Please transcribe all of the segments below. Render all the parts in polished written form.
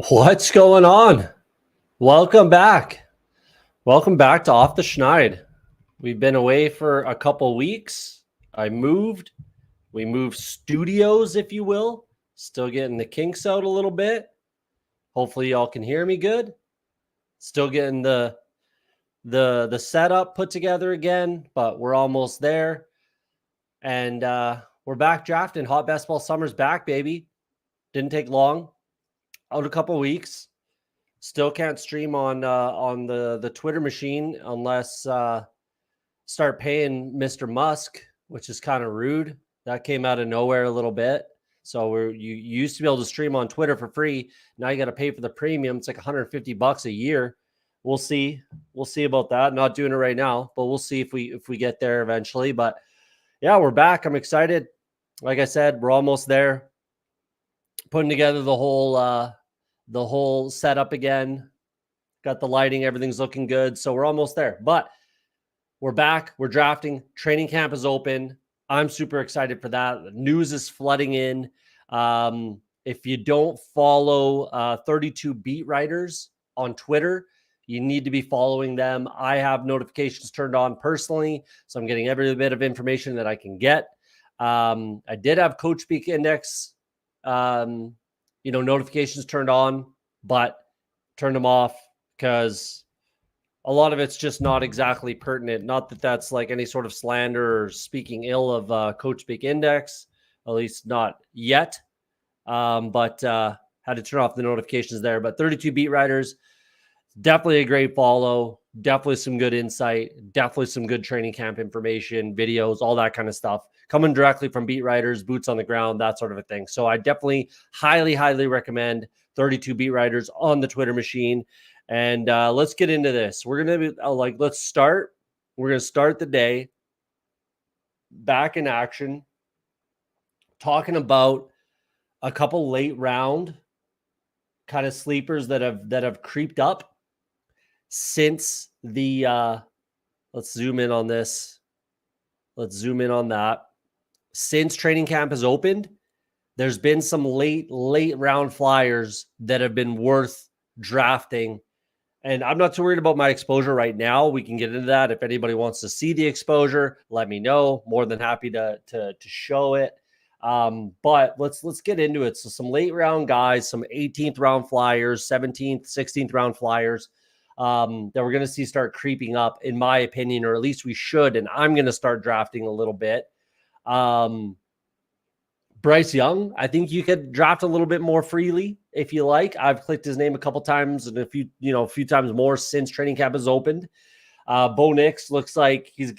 What's going on? Welcome back. Welcome back to Off the Schneid. We've been away for a couple weeks. We moved studios, if you will. Still getting the kinks out a little bit. Hopefully y'all can hear me good. Still getting the setup put together again, but we're almost there. And we're back drafting. Hot Best Ball summer's back, baby. Didn't take long. Out a couple weeks. Still can't stream on the Twitter machine unless start paying Mr. Musk, which is kind of rude. That came out of nowhere a little bit. So you used to be able to stream on Twitter for free. Now you got to pay for the premium. It's like $150 a year. We'll see. We'll see about that. Not doing it right now, but we'll see if we get there eventually. But yeah, we're back. I'm excited. Like I said, we're almost there. Putting together the whole setup again. Got the lighting, everything's looking good. So we're almost there. But we're back. We're drafting. Training camp is open. I'm super excited for that. The news is flooding in. If you don't follow 32 beat writers on Twitter, you need to be following them. I have notifications turned on personally, so I'm getting every bit of information that I can get. I did have Coach Speak Index notifications turned on, but turned them off because a lot of it's just not exactly pertinent. Not that that's like any sort of slander or speaking ill of Coach Speak Index, at least not yet. But had to turn off the notifications there. But 32 beat writers, definitely a great follow. Definitely some good insight. Definitely some good training camp information, videos, all that kind of stuff. Coming directly from beat writers, boots on the ground, that sort of a thing. So I definitely highly recommend 32 beat writers on the Twitter machine. And let's get into this. We're going to be let's start. We're going to start the day back in action, talking about a couple late round kind of sleepers that have creeped up since the let's zoom in on this. Let's zoom in on that. Since training camp has opened, there's been some late round flyers that have been worth drafting. And I'm not too worried about my exposure right now. We can get into that. If anybody wants to see the exposure, let me know. More than happy to show it. But let's get into it. So some late round guys, some 18th round flyers, 17th, 16th round flyers that we're going to see start creeping up, in my opinion, or at least we should. And I'm going to start drafting a little bit. Bryce Young, I think you could draft a little bit more freely if you like. I've clicked his name a couple times and a few times more since training camp has opened. Bo Nix looks like he's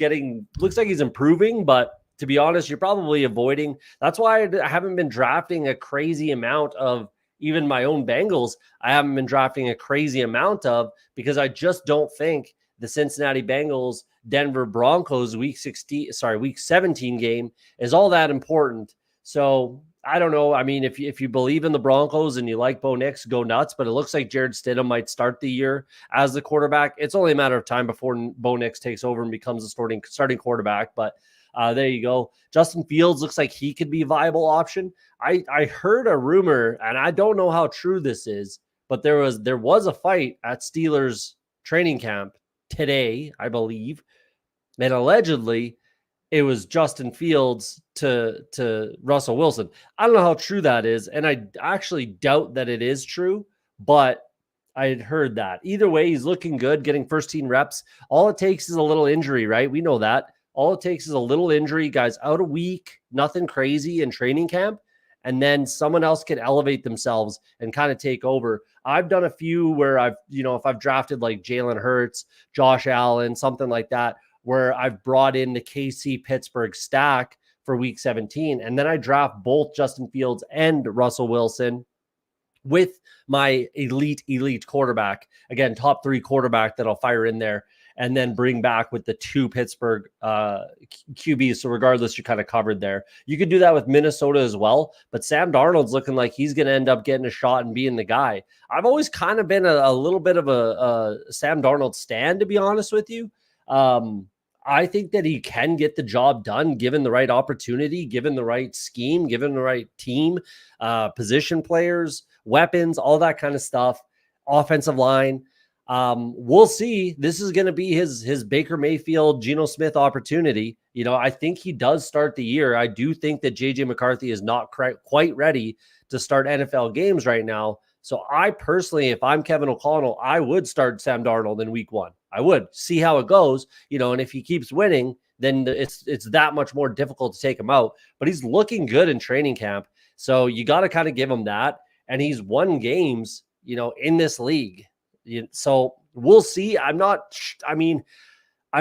improving, but to be honest, you're probably avoiding. That's why I haven't been drafting a crazy amount of even my own Bengals. I haven't been drafting a crazy amount of, because I just don't think the Cincinnati Bengals Denver Broncos week 17 game is all that important. So I don't know. I mean, if you believe in the Broncos and you like Bo Nix, go nuts. But it looks like Jared Stidham might start the year as the quarterback. It's only a matter of time before Bo Nix takes over and becomes a starting quarterback. But there you go. Justin Fields looks like he could be a viable option. I heard a rumor, and I don't know how true this is, but there was a fight at Steelers training camp today, I believe, and allegedly it was Justin Fields to Russell Wilson. I don't know how true that is, and I actually doubt that it is true, but I had heard that. Either way, he's looking good, getting first team reps. All it takes is a little injury, right? We know that. All it takes is a little injury. Guys out a week, nothing crazy in training camp, and then someone else can elevate themselves and kind of take over. I've done a few where if I've drafted like Jalen Hurts, Josh Allen, something like that, where I've brought in the KC Pittsburgh stack for week 17. And then I draft both Justin Fields and Russell Wilson with my elite quarterback. Again, top 3 quarterback that I'll fire in there, and then bring back with the 2 Pittsburgh QBs. So regardless, you're kind of covered there. You could do that with Minnesota as well, but Sam Darnold's looking like he's going to end up getting a shot and being the guy. I've always kind of been a little bit of a Sam Darnold stan, to be honest with you. I think that he can get the job done given the right opportunity, given the right scheme, given the right team, position players, weapons, all that kind of stuff, offensive line. We'll see. This is going to be his Baker Mayfield, Geno Smith opportunity. I think he does start the year. I do think that JJ McCarthy is not quite ready to start NFL games right now. So I personally, if I'm Kevin O'Connell, I would start Sam Darnold in week 1. I would see how it goes, and if he keeps winning, then it's that much more difficult to take him out. But he's looking good in training camp. So you got to kind of give him that. And he's won games, in this league. So we'll see. I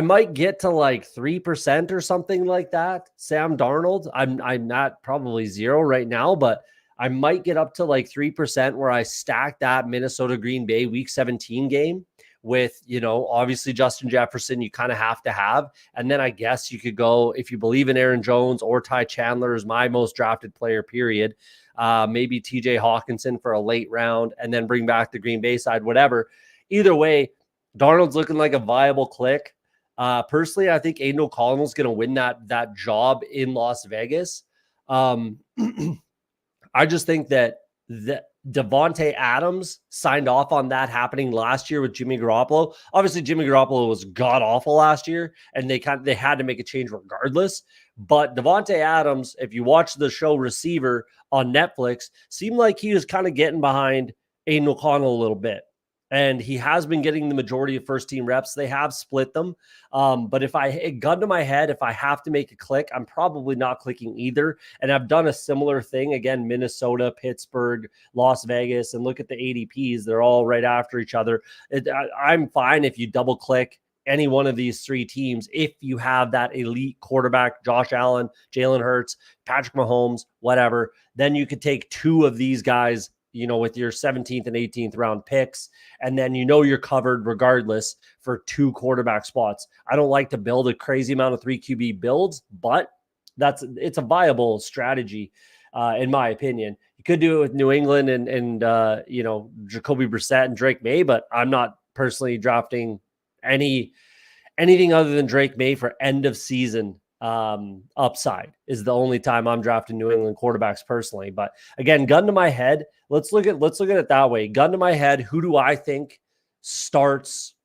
might get to like 3% or something like that. Sam Darnold, I'm not probably 0 right now, but I might get up to like 3% where I stack that Minnesota Green Bay week 17 game with, obviously Justin Jefferson, you kind of have to have. And then I guess you could go, if you believe in Aaron Jones or Ty Chandler is my most drafted player, period. Maybe TJ Hawkinson for a late round and then bring back the Green Bay side, whatever. Either way, Darnold's looking like a viable click. Personally, I think Aiden O'Connell's going to win that job in Las Vegas. I just think that Devontae Adams signed off on that happening last year with Jimmy Garoppolo. Obviously, Jimmy Garoppolo was god awful last year, and they had to make a change regardless. But Devontae Adams, if you watch the show Receiver on Netflix, seemed like he was kind of getting behind Aiden O'Connell a little bit. And he has been getting the majority of first team reps. They have split them. But if gun to my head, if I have to make a click, I'm probably not clicking either. And I've done a similar thing. Again, Minnesota, Pittsburgh, Las Vegas, and look at the ADPs. They're all right after each other. I'm fine if you double click any one of these 3 teams if you have that elite quarterback, Josh Allen, Jalen Hurts, Patrick Mahomes, whatever. Then you could take 2 of these guys with your 17th and 18th round picks. And then you're covered regardless for 2 quarterback spots. I don't like to build a crazy amount of 3 QB builds, but it's a viable strategy, in my opinion. You could do it with New England and Jacoby Brissett and Drake May, but I'm not personally drafting anything other than Drake May for end of season upside is the only time I'm drafting New England quarterbacks personally. But again, gun to my head, let's look at it that way. Gun to my head, who do I think starts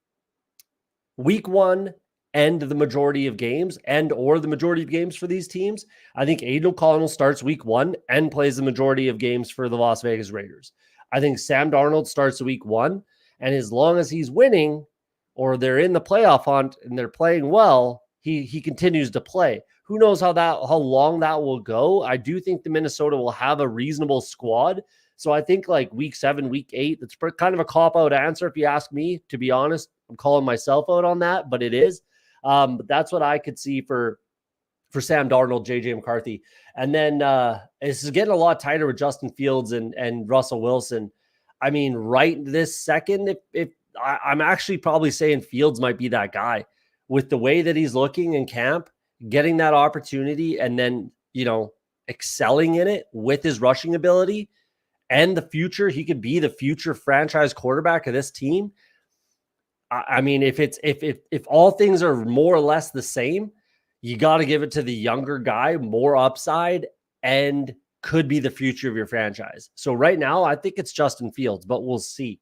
week 1 and the majority of games or the majority of games for these teams? I think Aiden O'Connell starts week 1 and plays the majority of games for the Las Vegas Raiders. I think Sam Darnold starts week 1, and as long as he's winning or they're in the playoff hunt and they're playing well, he continues to play. Who knows how long that will go? I do think the Minnesota will have a reasonable squad. So I think like week 7, week 8, that's kind of a cop-out answer if you ask me. To be honest, I'm calling myself out on that, but it is. But that's what I could see for Sam Darnold, JJ McCarthy. And then this is getting a lot tighter with Justin Fields and Russell Wilson. I mean, right this second, if I'm actually probably saying Fields might be that guy with the way that he's looking in camp, getting that opportunity and then, excelling in it with his rushing ability and the future. He could be the future franchise quarterback of this team. I mean, if all things are more or less the same, you got to give it to the younger guy, more upside, and could be the future of your franchise. So right now, I think it's Justin Fields, but we'll see.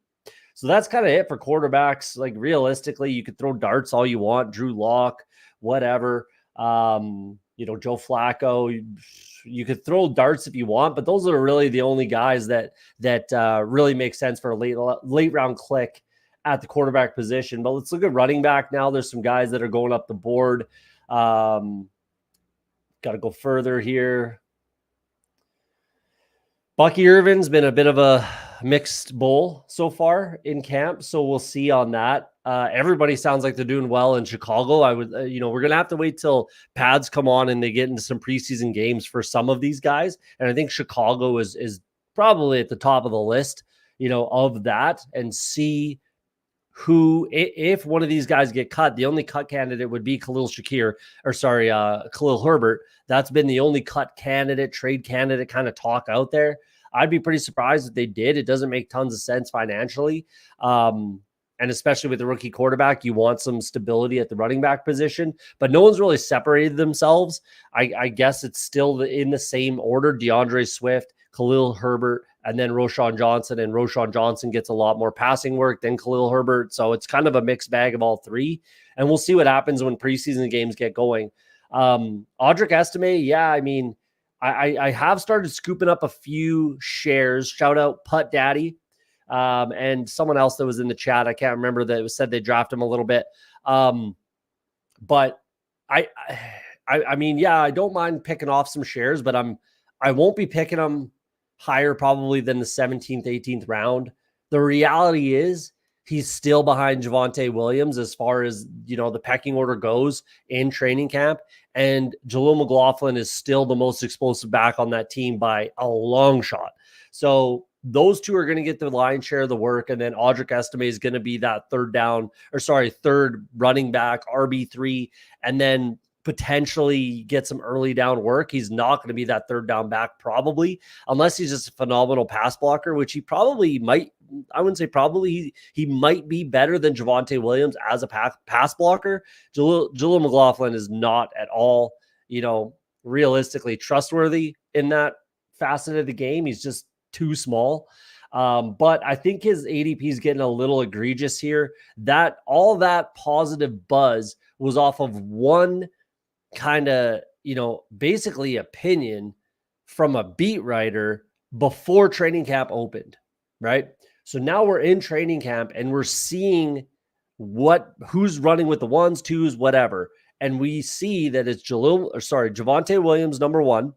So that's kind of it for quarterbacks. Like realistically, you could throw darts all you want, Drew Lock, whatever. Joe Flacco. You could throw darts if you want, but those are really the only guys that really make sense for a late round click at the quarterback position. But let's look at running back now. There's some guys that are going up the board. Got to go further here. Bucky Irvin's been a bit of a mixed bowl so far in camp, so we'll see on that. Everybody sounds like they're doing well in Chicago. I would, we're going to have to wait till pads come on and they get into some preseason games for some of these guys. And I think Chicago is probably at the top of the list, of that, and see who, if one of these guys get cut, the only cut candidate would be Khalil Herbert. That's been the only cut candidate, trade candidate kind of talk out there. I'd be pretty surprised if they did. It doesn't make tons of sense financially. And especially with the rookie quarterback, you want some stability at the running back position, but no one's really separated themselves. I guess it's still in the same order: DeAndre Swift, Khalil Herbert, and then Roschon Johnson. And Roschon Johnson gets a lot more passing work than Khalil Herbert. So it's kind of a mixed bag of all three. And we'll see what happens when preseason games get going. Audric Estime, yeah, I mean, I have started scooping up a few shares. Shout out Putt Daddy. And someone else that was in the chat, I can't remember, that said they draft him a little bit. But I mean, yeah, I don't mind picking off some shares, but I won't be picking them higher probably than the 17th, 18th round. The reality is he's still behind Javonte Williams as far as, the pecking order goes in training camp. And Jaleel McLaughlin is still the most explosive back on that team by a long shot. So those two are going to get the lion's share of the work. And then Audric Estime is going to be that third running back, RB3, and then potentially get some early down work. He's not going to be that third down back probably, unless he's just a phenomenal pass blocker, which he probably might. I wouldn't say probably. He might be better than Javonte Williams as a pass blocker. Jaleel McLaughlin is not at all, realistically trustworthy in that facet of the game. He's just too small. But I think his ADP is getting a little egregious here. That all that positive buzz was off of one kind of, basically opinion from a beat writer before training camp opened, right? So now we're in training camp and we're seeing who's running with the ones, twos, whatever. And we see that it's Javonte Williams, number one.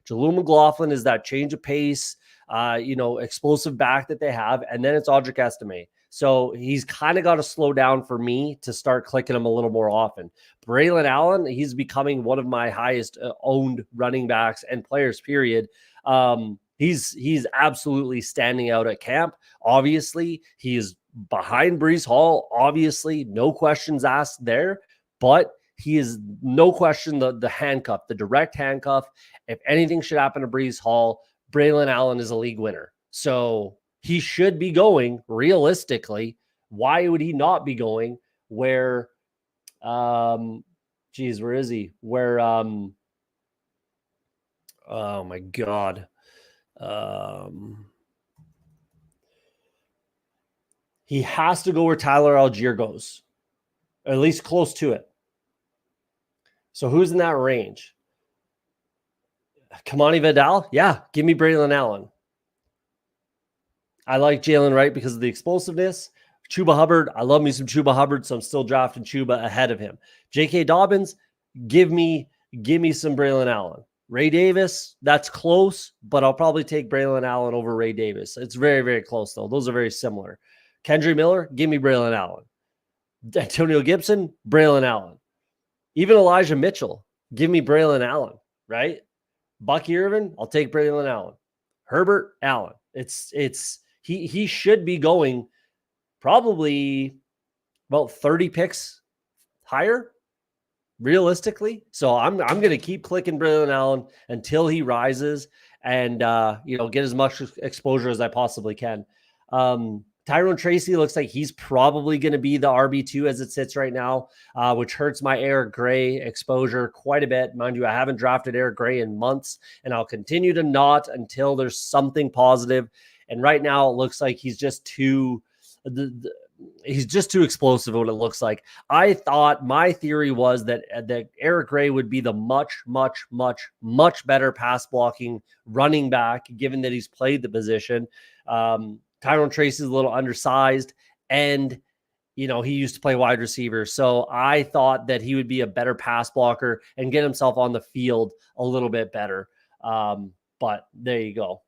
Jaleel McLaughlin is that change of pace, explosive back that they have. And then it's Audric Estime. So he's kind of got to slow down for me to start clicking him a little more often. Braylon Allen, he's becoming one of my highest owned running backs and players, period. He's absolutely standing out at camp. Obviously, he is behind Breece Hall. Obviously, no questions asked there. But he is no question the handcuff, the direct handcuff. If anything should happen to Breece Hall, Braylon Allen is a league winner. So he should be going realistically. Why would he not be going where, where is he? Where, oh my God. He has to go where Tyler Algier goes, or at least close to it. So who's in that range? Kamani Vidal? Yeah, give me Braylon Allen. I like Jalen Wright because of the explosiveness. Chuba Hubbard, I love me some Chuba Hubbard, so I'm still drafting Chuba ahead of him. J.K. Dobbins, give me some Braylon Allen. Ray Davis, that's close, but I'll probably take Braylon Allen over Ray Davis. It's very, very close, though. Those are very similar. Kendry Miller, give me Braylon Allen. Antonio Gibson, Braylon Allen. Even Elijah Mitchell, give me Braylon Allen, right? Bucky Irvin, I'll take Braylon Allen. Herbert Allen. He should be going probably about 30 picks higher, realistically. So I'm going to keep clicking Braylon Allen until he rises and get as much exposure as I possibly can. Tyrone Tracy looks like he's probably going to be the RB2 as it sits right now, which hurts my Eric Gray exposure quite a bit. Mind you, I haven't drafted Eric Gray in months, and I'll continue to not until there's something positive. And right now it looks like he's just too explosive what it looks like. I thought my theory was that Eric Gray would be the much, much, much, much better pass blocking running back, given that he's played the position. Tyrone Tracy is a little undersized, and he used to play wide receiver. So I thought that he would be a better pass blocker and get himself on the field a little bit better. But there you go.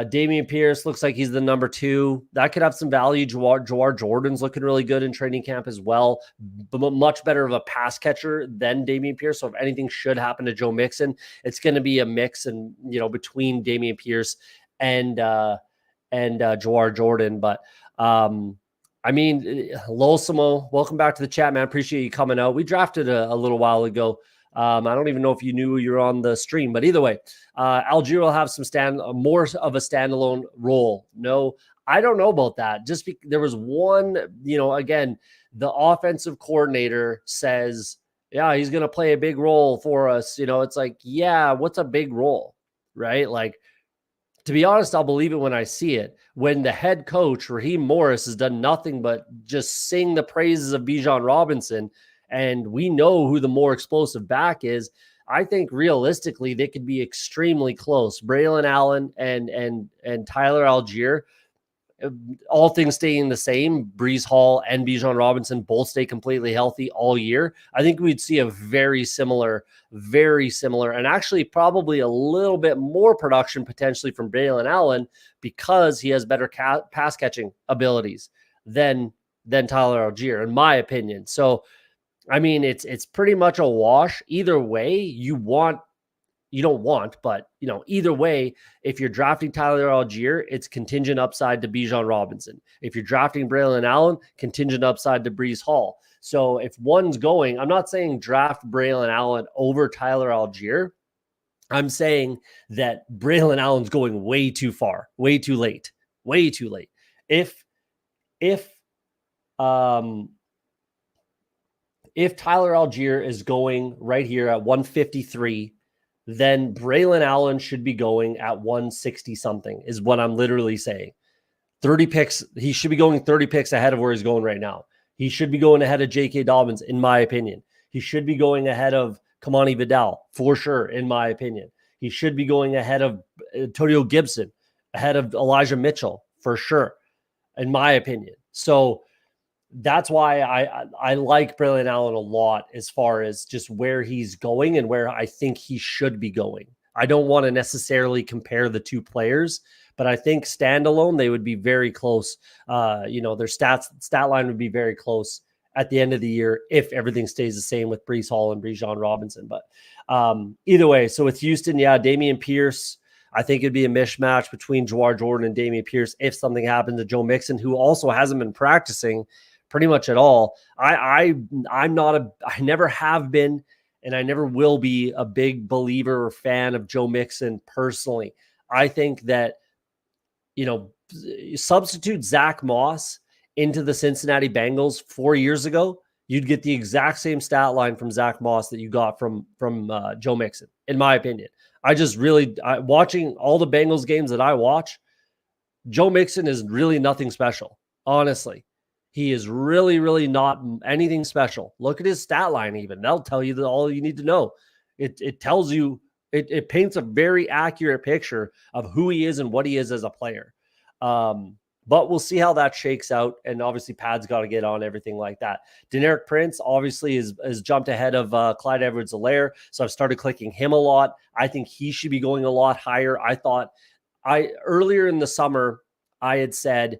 Damian Pierce looks like he's the number 2. That could have some value. Jawar Jordan's looking really good in training camp as well, but much better of a pass catcher than Damian Pierce. So if anything should happen to Joe Mixon, it's going to be a mix and between Damian Pierce and Jawar Jordan. But I mean, Losimo, welcome back to the chat, man. Appreciate you coming out. We drafted a little while ago. I don't even know if you knew you're on the stream, but either way, Algier will have some more of a standalone role. No, I don't know about that. Just there was one, again, the offensive coordinator says, yeah, he's going to play a big role for us. It's like, yeah, what's a big role, right? Like, to be honest, I'll believe it when I see it. When the head coach, Raheem Morris, has done nothing but just sing the praises of Bijan Robinson, and we know who the more explosive back is, I think realistically they could be extremely close. Braylon Allen and Tyler Algier, all things staying the same, Breece Hall and Bijan Robinson both stay completely healthy all year, I think we'd see a very similar, and actually probably a little bit more production potentially from Braylon Allen because he has better pass catching abilities than Tyler Algier, in my opinion. So, I mean, it's pretty much a wash. Either way, but either way, if you're drafting Tyler Algier, it's contingent upside to Bijan Robinson. If you're drafting Braylon Allen, contingent upside to Breece Hall. So if one's going, I'm not saying draft Braylon Allen over Tyler Algier. I'm saying that Braylon Allen's going way too far, way too late. If Tyler Algier is going right here at 153, then Braylon Allen should be going at 160 something is what I'm literally saying. 30 picks. He should be going 30 picks ahead of where he's going right now. He should be going ahead of J.K. Dobbins, in my opinion. He should be going ahead of Kamani Vidal, for sure, in my opinion. He should be going ahead of Antonio Gibson, ahead of Elijah Mitchell, for sure, in my opinion. So that's why I like Braylon Allen a lot as far as just where he's going and where I think he should be going. I don't want to necessarily compare the two players, but I think standalone, they would be very close. Their stat line would be very close at the end of the year if everything stays the same with Breece Hall and Bijan Robinson. But either way, so with Houston, yeah, Dameon Pierce, I think it'd be a mismatch between Jawar Jordan and Dameon Pierce if something happened to Joe Mixon, who also hasn't been practicing pretty much at all. I never have been, and I never will be a big believer or fan of Joe Mixon personally. I think that, substitute Zach Moss into the Cincinnati Bengals 4 years ago, you'd get the exact same stat line from Zach Moss that you got from Joe Mixon, in my opinion. I just really, watching all the Bengals games that I watch, Joe Mixon is really nothing special, honestly. He is really, really not anything special. Look at his stat line even. That'll tell you all you need to know. It tells you, it paints a very accurate picture of who he is and what he is as a player. But we'll see how that shakes out. And obviously, Pad's got to get on everything like that. Deneric Prince obviously has jumped ahead of Clyde Edwards-Helaire. So I've started clicking him a lot. I think he should be going a lot higher. Earlier in the summer, I had said,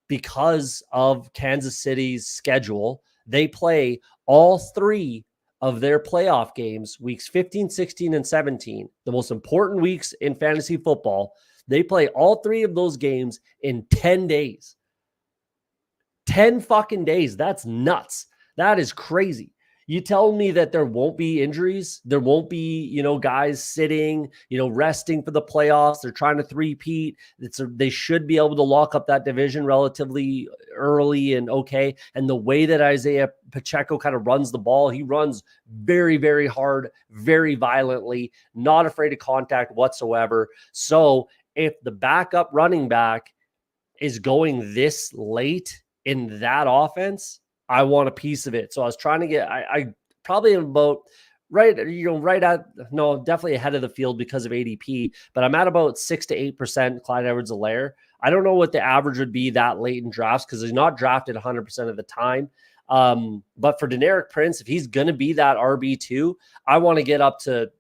because of Kansas City's schedule, they play all three of their playoff games, weeks 15, 16, and 17, the most important weeks in fantasy football. They play all three of those games in 10 days. 10 fucking days. That's nuts. That is crazy. You tell me that there won't be injuries. There won't be, guys sitting, resting for the playoffs. They're trying to three-peat. They should be able to lock up that division relatively early and okay. And the way that Isaiah Pacheco kind of runs the ball, he runs very, very hard, very violently, not afraid of contact whatsoever. So if the backup running back is going this late in that offense, I want a piece of it. So I was trying to get, I probably am about definitely ahead of the field because of ADP, but I'm at about 6 to 8% Clyde Edwards-Helaire. I don't know what the average would be that late in drafts because he's not drafted 100% of the time. But for Deneric Prince, if he's going to be that RB2, I want to get up to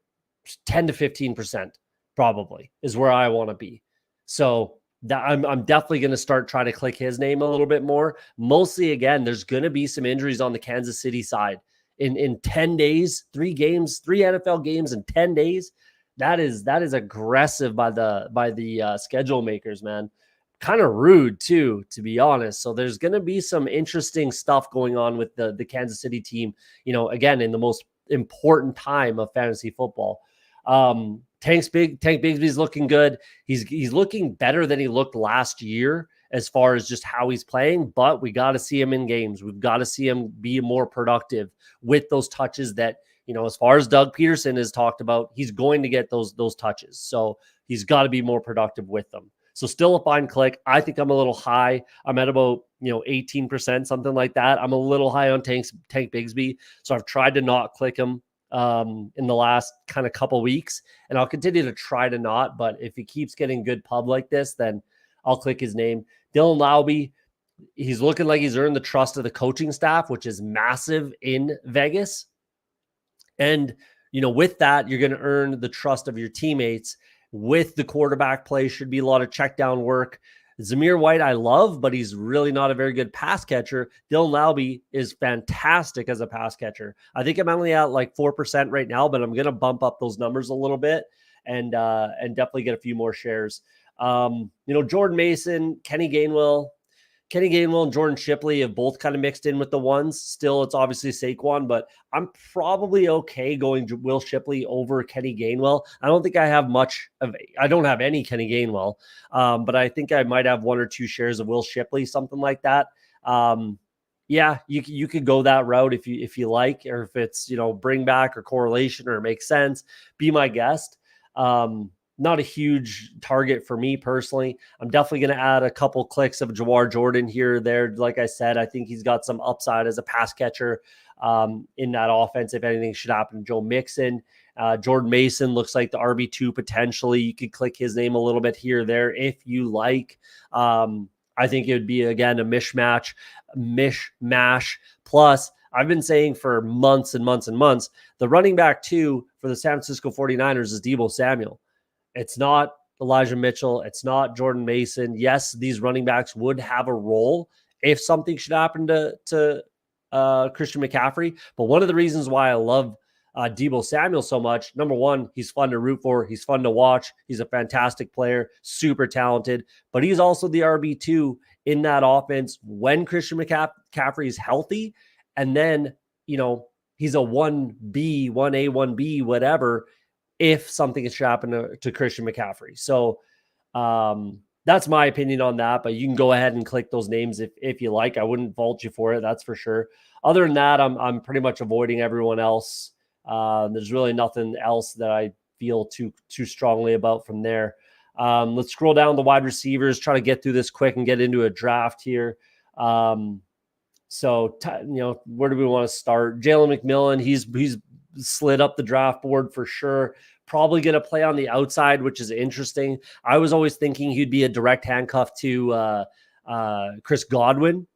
10 to 15% probably is where I want to be. So I'm definitely going to start trying to click his name a little bit more. Mostly, again, there's going to be some injuries on the Kansas City side in 10 days, 3 NFL games in 10 days. That is aggressive by the schedule makers, man. Kind of rude too, to be honest. So there's going to be some interesting stuff going on with the Kansas City team, again, in the most important time of fantasy football. Tank Bigsby's looking good. He's looking better than he looked last year as far as just how he's playing, but we got to see him in games. We've got to see him be more productive with those touches that, as far as Doug Peterson has talked about, he's going to get those touches. So he's got to be more productive with them. So still a fine click. I think I'm a little high. I'm at about, 18%, something like that. I'm a little high on Tank Bigsby. So I've tried to not click him in the last kind of couple weeks, and I'll continue to try to not, but if he keeps getting good pub like this, then I'll click his name. Dylan Lowby, he's looking like he's earned the trust of the coaching staff, which is massive in Vegas. And, with that, you're going to earn the trust of your teammates. With the quarterback play, should be a lot of check down work. Zamir White, I love, but he's really not a very good pass catcher. Dylan Lowby is fantastic as a pass catcher. I think I'm only at like 4% right now, but I'm going to bump up those numbers a little bit and definitely get a few more shares. Jordan Mason, Kenny Gainwell and Jordan Shipley have both kind of mixed in with the ones. Still, it's obviously Saquon, but I'm probably okay going Will Shipley over Kenny Gainwell. I don't think I have I don't have any Kenny Gainwell, but I think I might have 1 or 2 shares of Will Shipley, something like that. Yeah, you could go that route if you like, or if it's, bring back or correlation or it makes sense, be my guest. Not a huge target for me personally. I'm definitely going to add a couple clicks of Jawar Jordan here or there. Like I said, I think he's got some upside as a pass catcher in that offense. If anything should happen to Joe Mixon, Jordan Mason looks like the RB2 potentially. You could click his name a little bit here or there if you like. I think it would be, again, a mishmash. Plus, I've been saying for months and months and months, the running back 2 for the San Francisco 49ers is Deebo Samuel. It's not Elijah Mitchell. It's not Jordan Mason. Yes, these running backs would have a role if something should happen to Christian McCaffrey. But one of the reasons why I love Deebo Samuel so much, number one, he's fun to root for. He's fun to watch. He's a fantastic player, super talented. But he's also the RB2 in that offense when Christian McCaffrey is healthy. And then, he's a 1B, 1A, 1B, whatever, if something should happen to Christian McCaffrey. So that's my opinion on that, but you can go ahead and click those names if you like. I wouldn't fault you for it, that's for sure. Other than that, I'm pretty much avoiding everyone else. There's really nothing else that I feel too strongly about from there. Let's scroll down the wide receivers, try to get through this quick and get into a draft here. Where do we want to start? Jalen McMillan, he's slid up the draft board for sure. Probably going to play on the outside, which is interesting. I was always thinking he'd be a direct handcuff to Chris Godwin.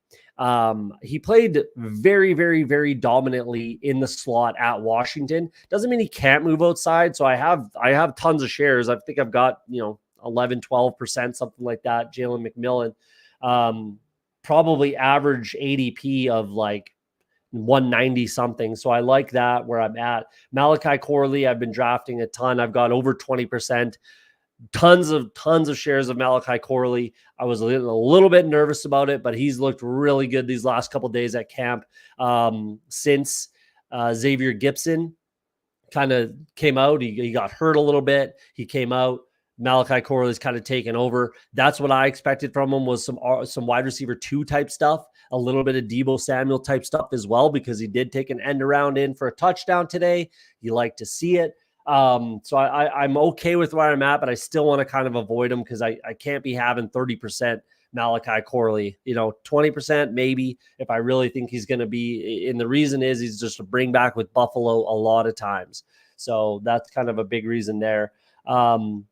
He played very, very, very dominantly in the slot at Washington. Doesn't mean he can't move outside. So I have tons of shares. I think I've got, 11, 12%, something like that. Jalen McMillan, probably average ADP of like 190 something. So I like that where I'm at. Malachi Corley, I've been drafting a ton. I've got over 20%, tons of shares of Malachi Corley. I was a little bit nervous about it, but he's looked really good these last couple of days at camp. Since Xavier Gipson kind of came out, he got hurt a little bit. He came out. Malachi Corley's kind of taken over. That's what I expected from him, was some wide receiver 2 type stuff, a little bit of Deebo Samuel type stuff as well, because he did take an end around in for a touchdown today. You like to see it. So I'm okay with where I'm at, but I still want to kind of avoid him because I can't be having 30% Malachi Corley, 20% maybe if I really think he's going to be. And the reason is he's just a bring back with Buffalo a lot of times. So that's kind of a big reason there.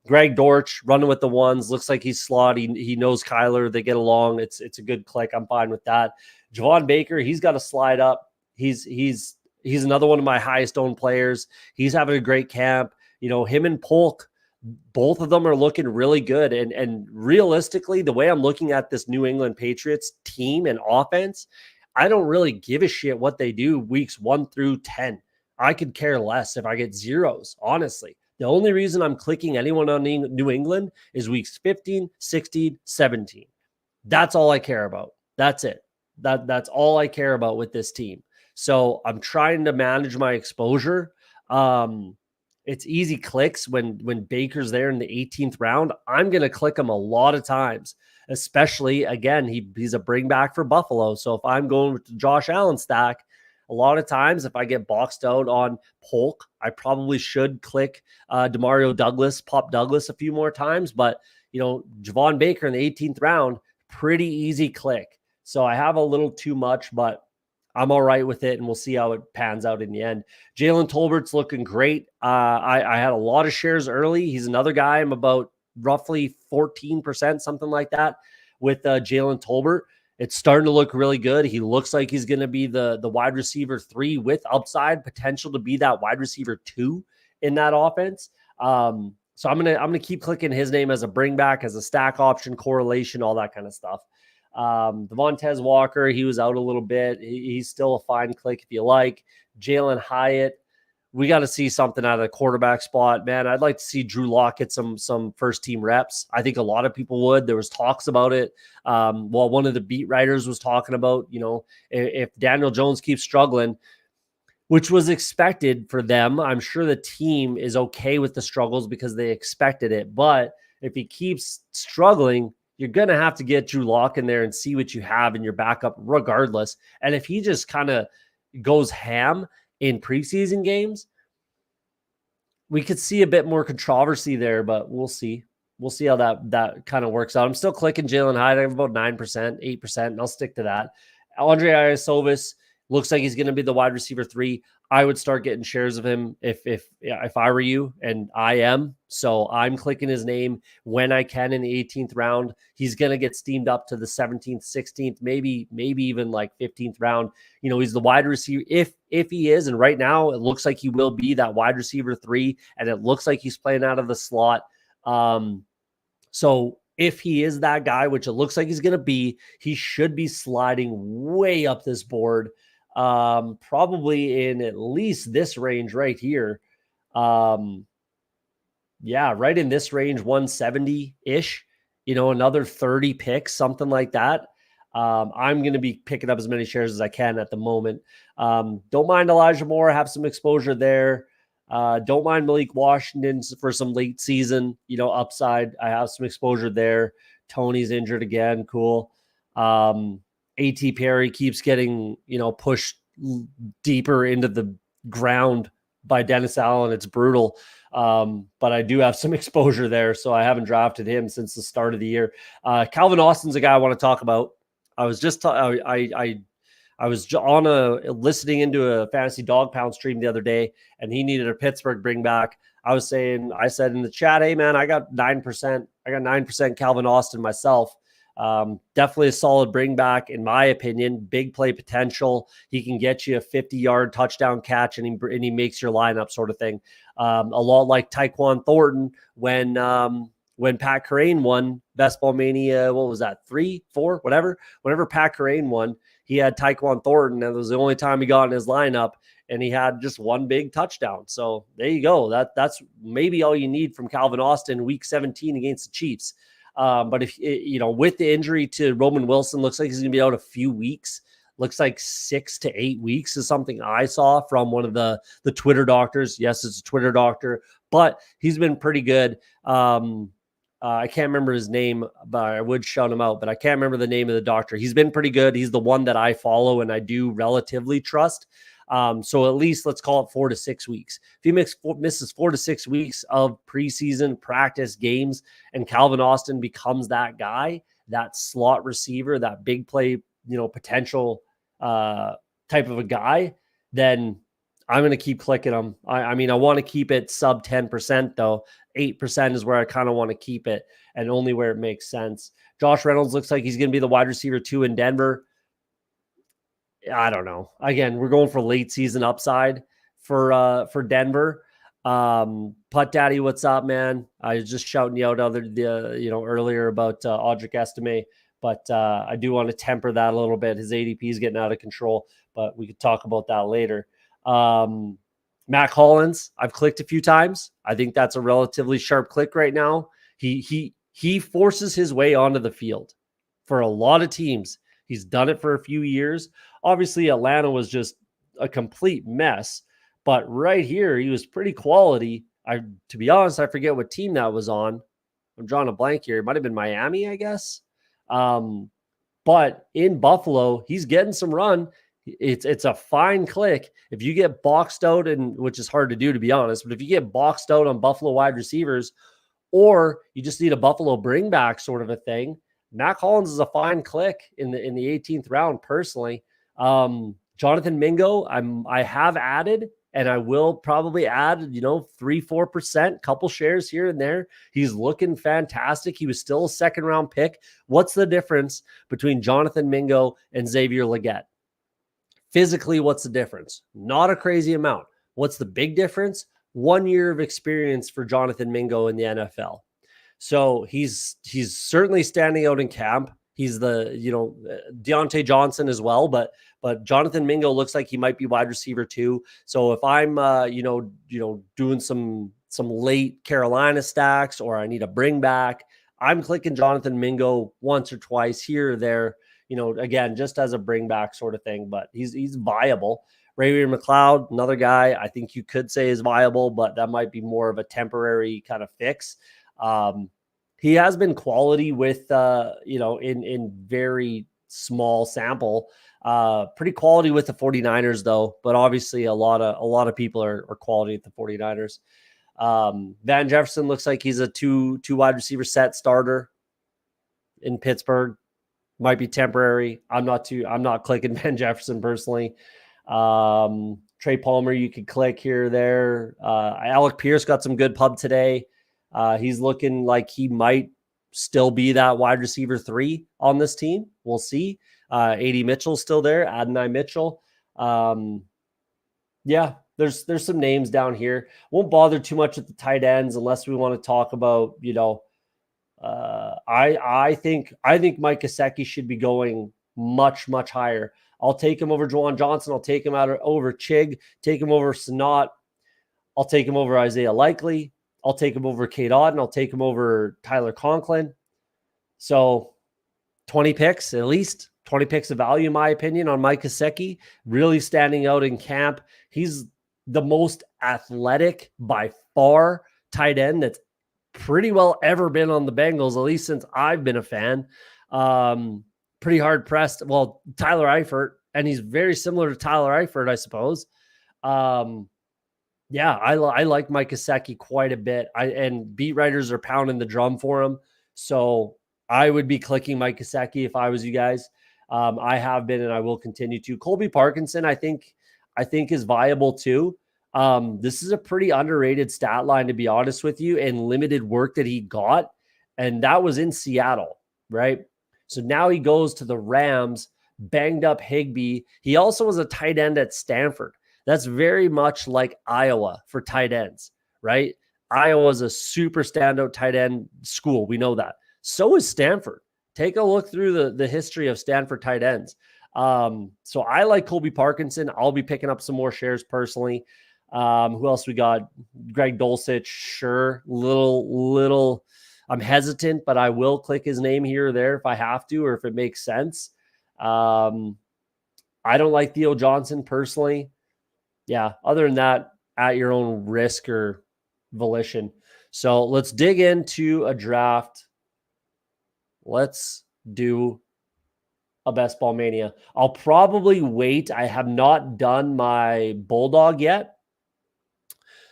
Greg Dortch running with the ones, looks like he's slot. He knows Kyler. They get along. It's a good click. I'm fine with that. Javon Baker, he's got to slide up. He's another one of my highest owned players. He's having a great camp. Him and Polk, both of them are looking really good. And realistically, the way I'm looking at this New England Patriots team and offense, I don't really give a shit what they do weeks 1 through 10. I could care less if I get zeros, honestly. The only reason I'm clicking anyone on New England is weeks 15, 16, 17. That's all I care about. That's it. That's all I care about with this team. So I'm trying to manage my exposure. it's easy clicks when Baker's there in the 18th round. I'm going to click him a lot of times, especially, again, he's a bring back for Buffalo. So if I'm going with the Josh Allen stack, a lot of times if I get boxed out on Polk, I probably should click Demario Douglas, Pop Douglas a few more times. But, Javon Baker in the 18th round, pretty easy click. So I have a little too much, but I'm all right with it, and we'll see how it pans out in the end. Jalen Tolbert's looking great. I had a lot of shares early. He's another guy. I'm about roughly 14%, something like that, with Jalen Tolbert. It's starting to look really good. He looks like he's going to be the wide receiver 3 with upside potential to be that wide receiver 2 in that offense. So I'm gonna keep clicking his name as a bring back, as a stack option, correlation, all that kind of stuff. Devontae Walker, he was out a little bit. He's still a fine click if you like. Jalen Hyatt, we got to see something out of the quarterback spot, man. I'd like to see Drew Lock get some first team reps. I think a lot of people would. There was talks about it. One of the beat writers was talking about, if Daniel Jones keeps struggling, which was expected for them. I'm sure the team is okay with the struggles because they expected it. But if he keeps struggling, you're going to have to get Drew Lock in there and see what you have in your backup regardless. And if he just kind of goes ham in preseason games, we could see a bit more controversy there, but we'll see. We'll see how that kind of works out. I'm still clicking Jalen Hyde. I have about 9%, 8%, and I'll stick to that. Andre Iasovis looks like he's going to be the wide receiver 3. I would start getting shares of him if I were you, and I am. So I'm clicking his name when I can in the 18th round. He's going to get steamed up to the 17th, 16th, maybe even like 15th round. He's the wide receiver. If he is, and right now it looks like he will be that wide receiver 3, and it looks like he's playing out of the slot. So if he is that guy, which it looks like he's going to be, he should be sliding way up this board. Probably in at least this range right here. Right in this range, 170-ish, another 30 picks, something like that. I'm going to be picking up as many shares as I can at the moment. Don't mind Elijah Moore, have some exposure there. Don't mind Malik Washington for some late season, upside. I have some exposure there. Tony's injured again. Cool. A.T. Perry keeps getting, pushed deeper into the ground by Dennis Allen. It's brutal. But I do have some exposure there, so I haven't drafted him since the start of the year. Calvin Austin's a guy I want to talk about. I was just I was listening into a fantasy dog pound stream the other day, and he needed a Pittsburgh bring back. I said in the chat, hey man, I got 9%. I got 9% Calvin Austin myself. Definitely a solid bring back, in my opinion. Big play potential. He can get you a 50-yard touchdown catch, and he makes your lineup, sort of thing. A lot like Tyquan Thornton when Pat Kerrane won Best Ball Mania. What was that? 3, 4, whatever. Whenever Pat Kerrane won, he had Tyquan Thornton, and it was the only time he got in his lineup, and he had just one big touchdown. So there you go. That's maybe all you need from Calvin Austin week 17 against the Chiefs. But if with the injury to Roman Wilson, looks like he's going to be out a few weeks. Looks like 6 to 8 weeks is something I saw from one of the Twitter doctors. Yes, it's a Twitter doctor, but he's been pretty good. I can't remember his name, but I would shout him out, but I can't remember the name of the doctor. He's been pretty good. He's the one that I follow and I do relatively trust. So at least let's call it 4 to 6 weeks. If he misses 4 to 6 weeks of preseason practice games and Calvin Austin becomes that guy, that slot receiver, that big play, potential type of a guy, then I'm going to keep clicking him. I want to keep it sub 10% though. 8% is where I kind of want to keep it, and only where it makes sense. Josh Reynolds looks like he's going to be the wide receiver 2 in Denver. I don't know. Again, we're going for late season upside for Denver. Putt Daddy, what's up, man? I was just shouting you out earlier about Audric Estime, but I do want to temper that a little bit. His ADP is getting out of control, but we could talk about that later. Mac Hollins, I've clicked a few times. I think that's a relatively sharp click right now. He forces his way onto the field for a lot of teams. He's done it for a few years. Obviously, Atlanta was just a complete mess, but right here, he was pretty quality To be honest, I forget what team that was on. I'm drawing a blank here. It might have been Miami, I guess. But in Buffalo, he's getting some run. It's a fine click. If you get boxed out, and which is hard to do, to be honest, but if you get boxed out on Buffalo wide receivers, or you just need a Buffalo bring back sort of a thing, Matt Collins is a fine click in the 18th round. Personally, Jonathan Mingo, I have added, and I will probably add 3-4%, couple shares here and there. He's looking fantastic. He was still a second round pick. What's the difference between Jonathan Mingo and Xavier Legette? Physically, what's the difference? Not a crazy amount. What's the big difference? 1 year of experience for Jonathan Mingo in the NFL. So he's certainly standing out in camp. He's the, Deontay Johnson as well, but Jonathan Mingo looks like he might be wide receiver too. So if I'm, doing some late Carolina stacks, or I need a bring back, I'm clicking Jonathan Mingo once or twice here or there, again, just as a bring back sort of thing, but he's viable. Ray McLeod, another guy I think you could say is viable, but that might be more of a temporary kind of fix. He has been quality with, in very small sample, pretty quality with the 49ers though, but obviously a lot of people are quality at the 49ers. Van Jefferson looks like he's a two wide receiver set starter in Pittsburgh. Might be temporary. I'm not clicking Van Jefferson personally. Trey Palmer, you could click here or there. Alec Pierce got some good pub today. He's looking like he might still be that wide receiver 3 on this team. We'll see. AD Mitchell's still there. Adonai Mitchell. Yeah, there's some names down here. Won't bother too much with the tight ends unless we want to talk about, I think Mike Gesicki should be going much, much higher. I'll take him over Juwan Johnson. I'll take him over Chig. Take him over Sanat. I'll take him over Isaiah Likely. I'll take him over Cade Otton. I'll take him over Tyler Conklin. So 20 picks, at least 20 picks of value, in my opinion, on Mike Gesicki. Really standing out in camp. He's the most athletic by far tight end that's pretty well ever been on the Bengals, at least since I've been a fan. Pretty hard pressed. Well, Tyler Eifert, and he's very similar to Tyler Eifert, I suppose. Yeah, I like Mike Gesicki quite a bit. And beat writers are pounding the drum for him. So I would be clicking Mike Gesicki if I was you guys. I have been, and I will continue to. Colby Parkinson, I think is viable too. This is a pretty underrated stat line, to be honest with you, and limited work that he got. And that was in Seattle, right? So now he goes to the Rams, banged up Higbee. He also was a tight end at Stanford. That's very much like Iowa for tight ends, right? Iowa is a super standout tight end school. We know that. So is Stanford. Take a look through the history of Stanford tight ends. So I like Colby Parkinson. I'll be picking up some more shares personally. Who else we got? Greg Dulcich. Sure. Little, I'm hesitant, but I will click his name here or there if I have to, or if it makes sense. I don't like Theo Johnson personally. Yeah. Other than that, at your own risk or volition. So let's dig into a draft. Let's do a Best Ball Mania. I'll probably wait. I have not done my Bulldog yet.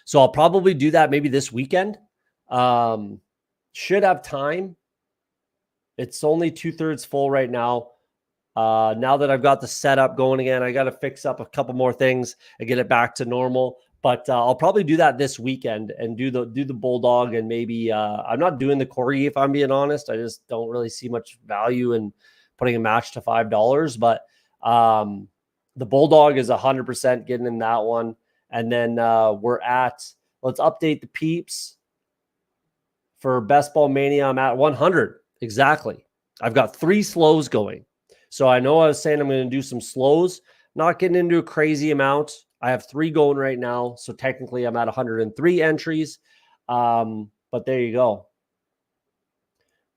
So I'll probably do that maybe this weekend. Should have time. It's only 2/3 full right now. Now that I've got the setup going again, I got to fix up a couple more things and get it back to normal. But I'll probably do that this weekend and do the Bulldog, and maybe I'm not doing the Corgi if I'm being honest. I just don't really see much value in putting a match to $5. But the Bulldog is 100% getting in that one. And then let's update the peeps for Best Ball Mania. I'm at 100 exactly. I've got 3 slows going. So I know I was saying I'm going to do some slows, not getting into a crazy amount. I have 3 going right now. So technically I'm at 103 entries. But there you go.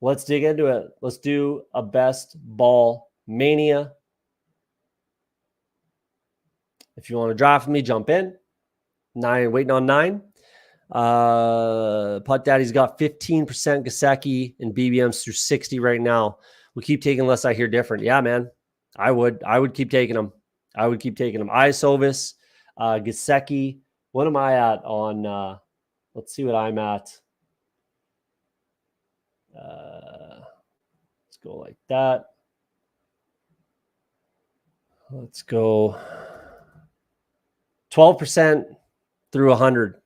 Let's dig into it. Let's do a Best Ball Mania. If you want to draft me, jump in. 9, waiting on 9. Putt Daddy's got 15% Gesicki and BBMs through 60 right now. We keep taking unless I hear different. Yeah, man. I would keep taking them. Isovis, Gesicki. What am I at on let's see what I'm at. Let's go like that. Let's go 12% through 100.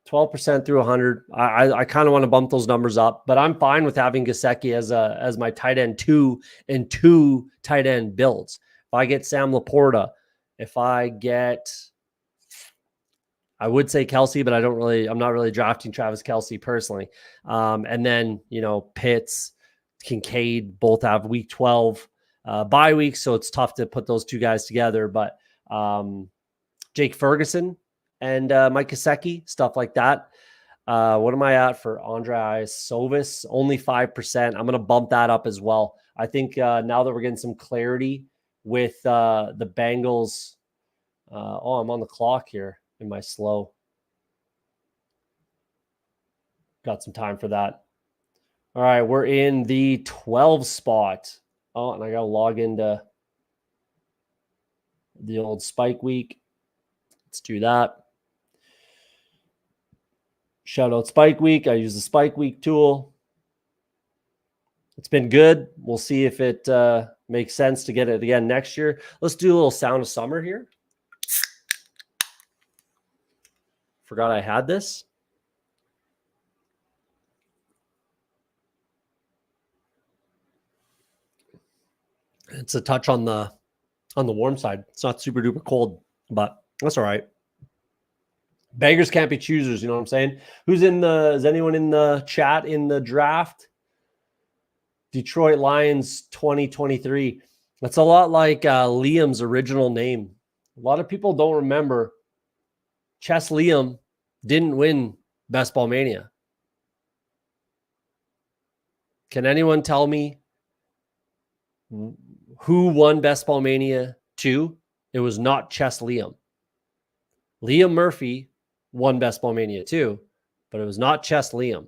12% through 100. I kind of want to bump those numbers up, but I'm fine with having Gesicki as my tight end 2 and 2 tight end builds. If I get Sam Laporta, if I get, I would say Kelsey, but I'm not really drafting Travis Kelsey personally. And then, Pitts, Kincaid both have week 12 bye week, so it's tough to put those two guys together. But Jake Ferguson and Mike Gesicki, stuff like that. What am I at for Andre Sovis? Only 5%. I'm going to bump that up as well. I think now that we're getting some clarity with the Bengals. I'm on the clock here in my slow. Got some time for that. All right, we're in the 12 spot. Oh, and I got to log into the old Spike Week. Let's do that. Shout out Spike Week. I use the Spike Week tool. It's been good. We'll see if it makes sense to get it again next year. Let's do a little sound of summer here. Forgot I had this. It's a touch on the warm side. It's not super duper cold, but that's all right. Beggars can't be choosers, you know what I'm saying? Is anyone in the chat in the draft? Detroit Lions 2023. That's a lot like Liam's original name. A lot of people don't remember Chess Liam didn't win Best Ball Mania. Can anyone tell me who won Best Ball Mania 2? It was not Chess Liam. Liam Murphy won Best Ball Mania 2, but it was not Chess Liam.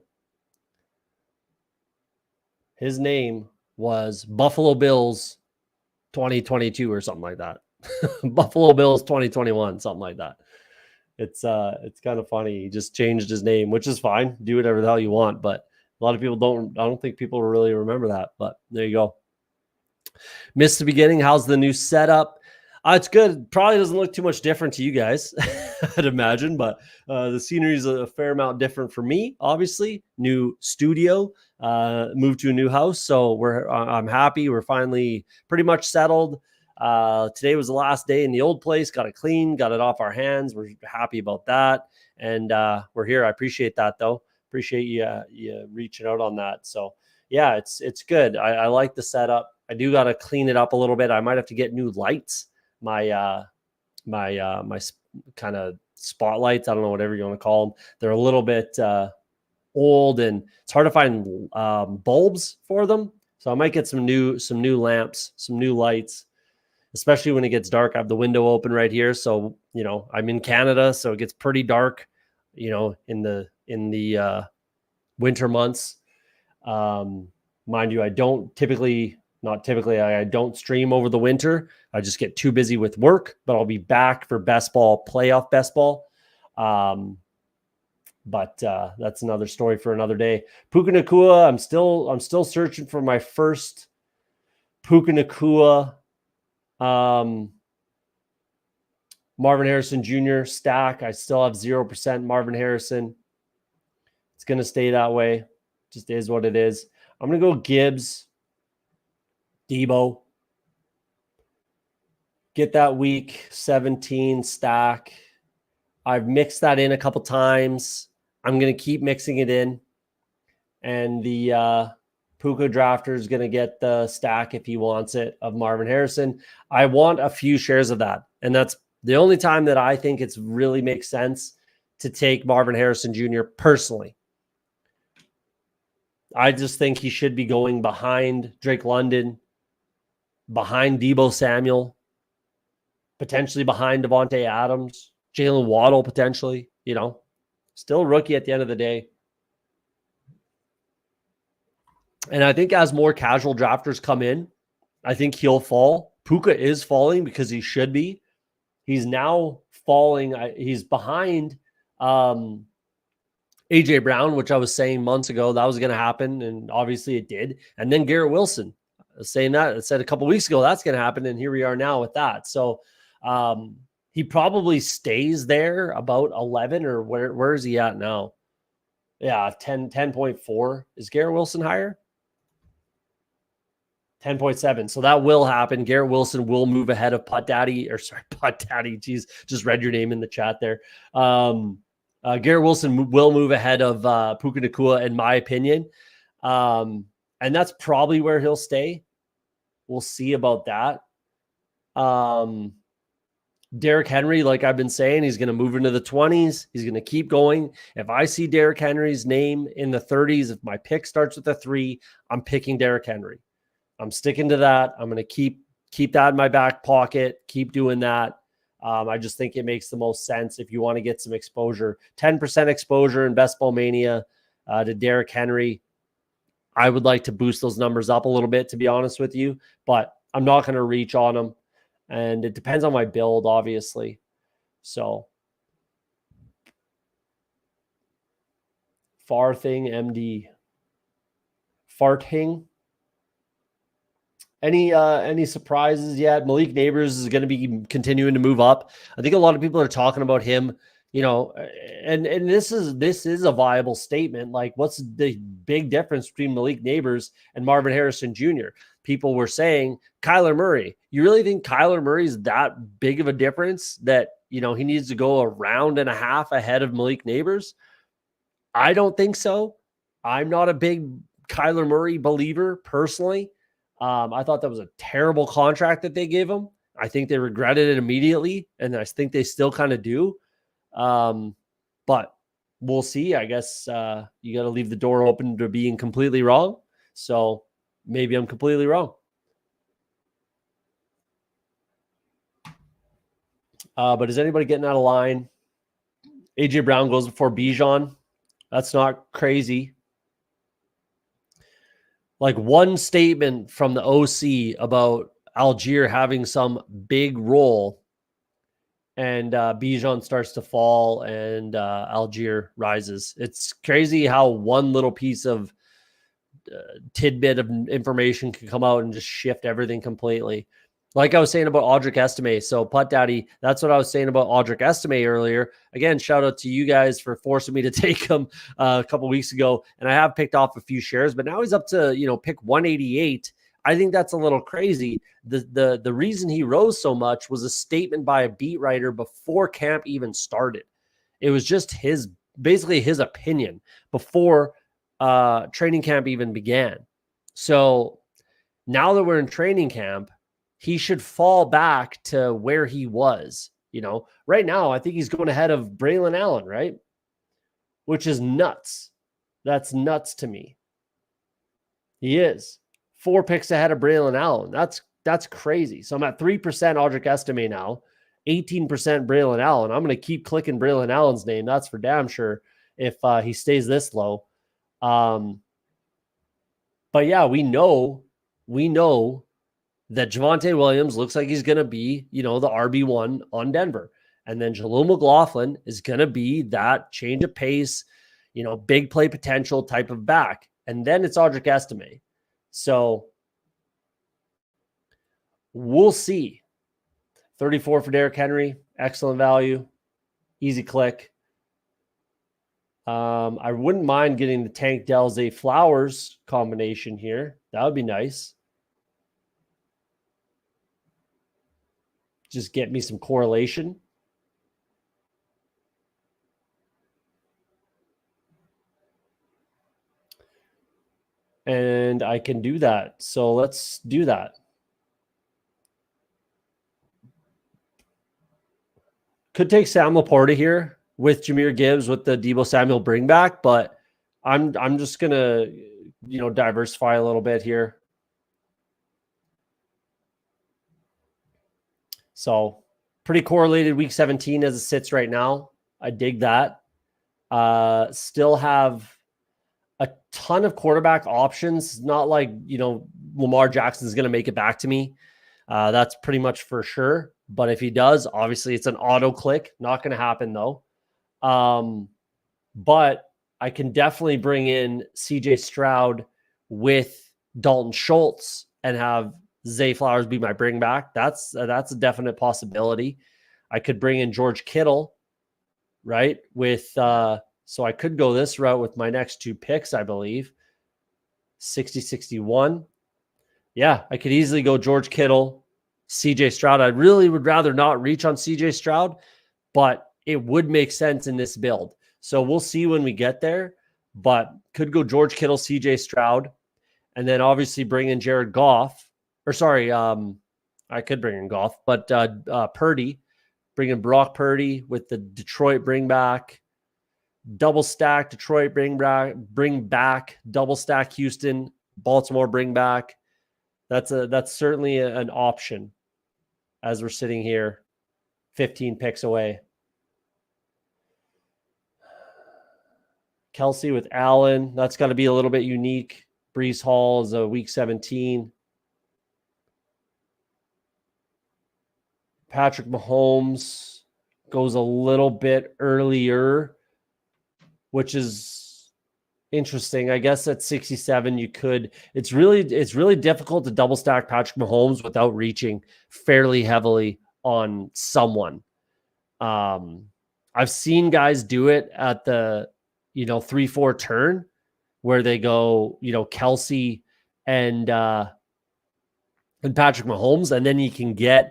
His name was Buffalo Bills 2022 or something like that. Buffalo Bills 2021, something like that. It's kind of funny. He just changed his name, which is fine. Do whatever the hell you want, but a lot of people I don't think people really remember that, but there you go. Missed the beginning. How's the new setup? It's good. Probably doesn't look too much different to you guys, I'd imagine, but the scenery is a fair amount different for me. Obviously, new studio, moved to a new house, so I'm happy. We're finally pretty much settled. Today was the last day in the old place. Got it clean, got it off our hands. We're happy about that, and we're here. I appreciate that, though. Appreciate you reaching out on that. So yeah, it's good. I like the setup. I do got to clean it up a little bit. I might have to get new lights. My kind of spotlights. I don't know, whatever you want to call them. They're a little bit old, and it's hard to find bulbs for them. So I might get some new lamps, some new lights, especially when it gets dark. I have the window open right here, so I'm in Canada, so it gets pretty dark. In the winter months. Mind you, I don't I don't stream over the winter. I just get too busy with work, but I'll be back for best ball, playoff best ball. But that's another story for another day. Puka Nacua, I'm still searching for my first Puka Nacua Marvin Harrison Jr. stack. I still have 0% Marvin Harrison. It's going to stay that way. Just is what it is. I'm going to go Gibbs, Debo. Get that week 17 stack. I've mixed that in a couple times. I'm going to keep mixing it in. And the Puka drafter is going to get the stack, if he wants it, of Marvin Harrison. I want a few shares of that. And that's the only time that I think it's really makes sense to take Marvin Harrison Jr. personally. I just think he should be going behind Drake London, behind Deebo Samuel, potentially behind Devontae Adams, Jalen Waddle potentially. you know, still a rookie at the end of the day. And I think as more casual drafters come in, I think he'll fall. Puka is falling because he should be. He's now falling. He's behind AJ Brown, which I was saying months ago that was going to happen, and obviously it did. And then Garrett Wilson, I was saying that. I said a couple weeks ago that's going to happen, and here we are now with that. So he probably stays there about 11, or where is he at now? Yeah, 10.4. Is Garrett Wilson higher? 10.7. So that will happen. Garrett Wilson will move ahead of Putt Daddy. Geez, just read your name in the chat there. Garrett Wilson will move ahead of Puka Nacua, in my opinion. And that's probably where he'll stay. We'll see about that. Derrick Henry, like I've been saying, he's going to move into the 20s. He's going to keep going. If I see Derrick Henry's name in the 30s, if my pick starts with a 3, I'm picking Derrick Henry. I'm sticking to that. I'm going to keep that in my back pocket, keep doing that. I just think it makes the most sense if you want to get some exposure. 10% exposure in Best Ball Mania to Derrick Henry. I would like to boost those numbers up a little bit, to be honest with you, but I'm not going to reach on them. And it depends on my build, obviously. So, Farthing MD. Farting. Any surprises yet? Malik Neighbors is going to be continuing to move up. I think a lot of people are talking about him, you know, and this is a viable statement. Like, what's the big difference between Malik Neighbors and Marvin Harrison Jr.? People were saying Kyler Murray. You really think Kyler Murray's that big of a difference that, you know, he needs to go a round and a half ahead of Malik Neighbors? I don't think so. I'm not a big Kyler Murray believer personally. I thought that was a terrible contract that they gave him. I think they regretted it immediately, and I think they still kind of do. But we'll see. I guess you got to leave the door open to being completely wrong. So maybe I'm completely wrong. But is anybody getting out of line? AJ Brown goes before Bijan. That's not crazy. Like, one statement from the OC about Algier having some big role, and Bijan starts to fall and Algier rises. It's crazy how one little piece of tidbit of information can come out and just shift everything completely. Like I was saying about Audric Estime. So, Putt Daddy, that's what I was saying about Audric Estime earlier. Again, shout out to you guys for forcing me to take him a couple weeks ago. And I have picked off a few shares, but now he's up to, you know, pick 188. I think that's a little crazy. The reason he rose so much was a statement by a beat writer before camp even started. It was just basically his opinion before training camp even began. So now that we're in training camp, he should fall back to where he was. You know, right now, I think he's going ahead of Braylon Allen, right? Which is nuts. That's nuts to me. He is 4 picks ahead of Braylon Allen. That's crazy. So I'm at 3% Audric Estime now, 18% Braylon Allen. I'm going to keep clicking Braylon Allen's name. That's for damn sure if he stays this low. But yeah, we know that Javonte Williams looks like he's going to be, you know, the RB1 on Denver. And then Jaleel McLaughlin is going to be that change of pace, you know, big play potential type of back. And then it's Audric Estime. So we'll see. 34 for Derrick Henry. Excellent value. Easy click. I wouldn't mind getting the Tank Dell Zay Flowers combination here. That would be nice. Just get me some correlation. And I can do that. So let's do that. Could take Sam Laporta here with Jahmyr Gibbs with the Deebo Samuel bring back, but I'm just gonna, you know, diversify a little bit here. So pretty correlated week 17 as it sits right now. I dig that. Still have a ton of quarterback options. Not like, Lamar Jackson is going to make it back to me. That's pretty much for sure. But if he does, obviously it's an auto click. Not going to happen though. But I can definitely bring in CJ Stroud with Dalton Schultz and have Zay Flowers be my bring back. That's a definite possibility. I could bring in George Kittle, right? So I could go this route with my next 2 picks, I believe. 60-61. Yeah, I could easily go George Kittle, CJ Stroud. I really would rather not reach on CJ Stroud, but it would make sense in this build. So we'll see when we get there, but could go George Kittle, CJ Stroud, and then obviously bring in Jared Goff. Or sorry, I could bring in Goff, but Purdy, bring in Brock Purdy with the Detroit bring back, double stack Detroit bring back, double stack Houston, Baltimore bring back. That's certainly an option as we're sitting here 15 picks away. Kelsey with Allen. That's got to be a little bit unique. Breece Hall is a week 17. Patrick Mahomes goes a little bit earlier, which is interesting. I guess at 67, you could. It's really difficult to double stack Patrick Mahomes without reaching fairly heavily on someone. I've seen guys do it at the 3-4 turn where they go, Kelsey and Patrick Mahomes, and then you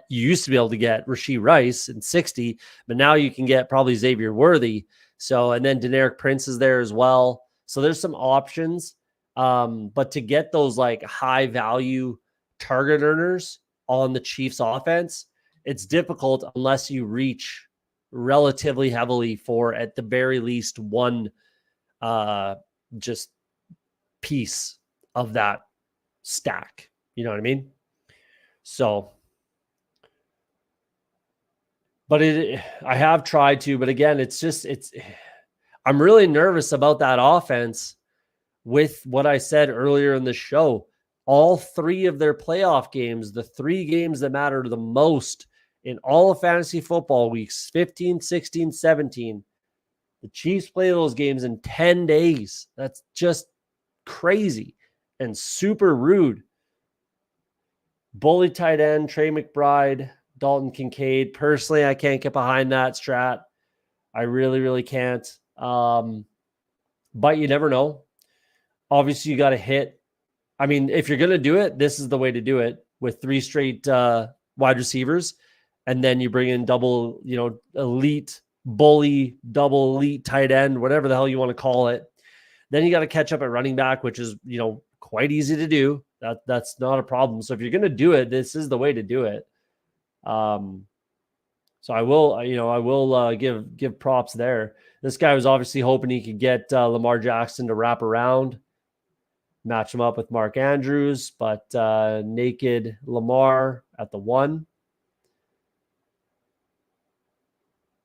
used to be able to get Rashee Rice in 60, but now you can get probably Xavier Worthy. So, and then Deneric Prince is there as well. So there's some options. But to get those like high value target earners on the Chiefs offense, it's difficult unless you reach relatively heavily for at the very least one just piece of that stack. You know what I mean? So, but I have tried to, but again, I'm really nervous about that offense with what I said earlier in the show. All 3 of their playoff games, the 3 games that matter the most in all of fantasy football weeks, 15, 16, 17, the Chiefs play those games in 10 days. That's just crazy and super rude. Bully tight end, Trey McBride, Dalton Kincaid. Personally, I can't get behind that strat. I really, really can't. But you never know. Obviously, you got to hit. I mean, if you're going to do it, this is the way to do it with 3 straight wide receivers. And then you bring in double, elite bully, double elite tight end, whatever the hell you want to call it. Then you got to catch up at running back, which is, quite easy to do. That's not a problem. So if you're going to do it, this is the way to do it. So I will give props there. This guy was obviously hoping he could get Lamar Jackson to wrap around, match him up with Mark Andrews, but naked Lamar at the 1.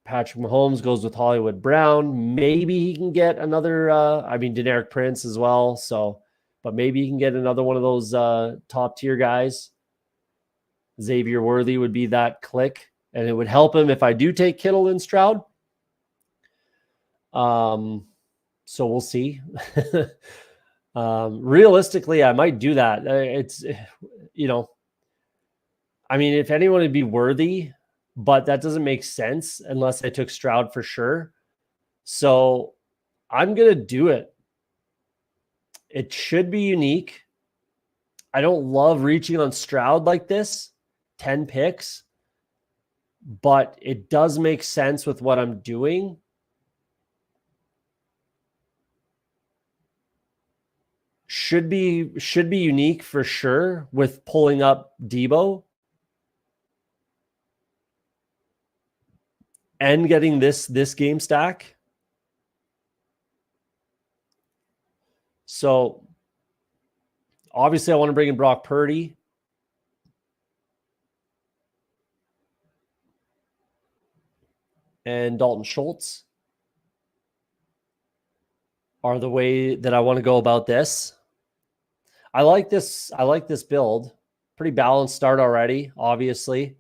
Patrick Mahomes goes with Hollywood Brown. Maybe he can get another, Deneric Prince as well. So, but maybe he can get another one of those top tier guys. Xavier Worthy would be that click, and it would help him if I do take Kittle and Stroud. So we'll see. Realistically, I might do that. If anyone would be Worthy, but that doesn't make sense unless I took Stroud for sure. So I'm going to do it. It should be unique. I don't love reaching on Stroud like this, 10 picks, but it does make sense with what I'm doing. Should be unique for sure with pulling up Debo and getting this game stack. So obviously I want to bring in Brock Purdy. And Dalton Schultz. are the way that I want to go about this. I like this build. Pretty balanced start already, obviously.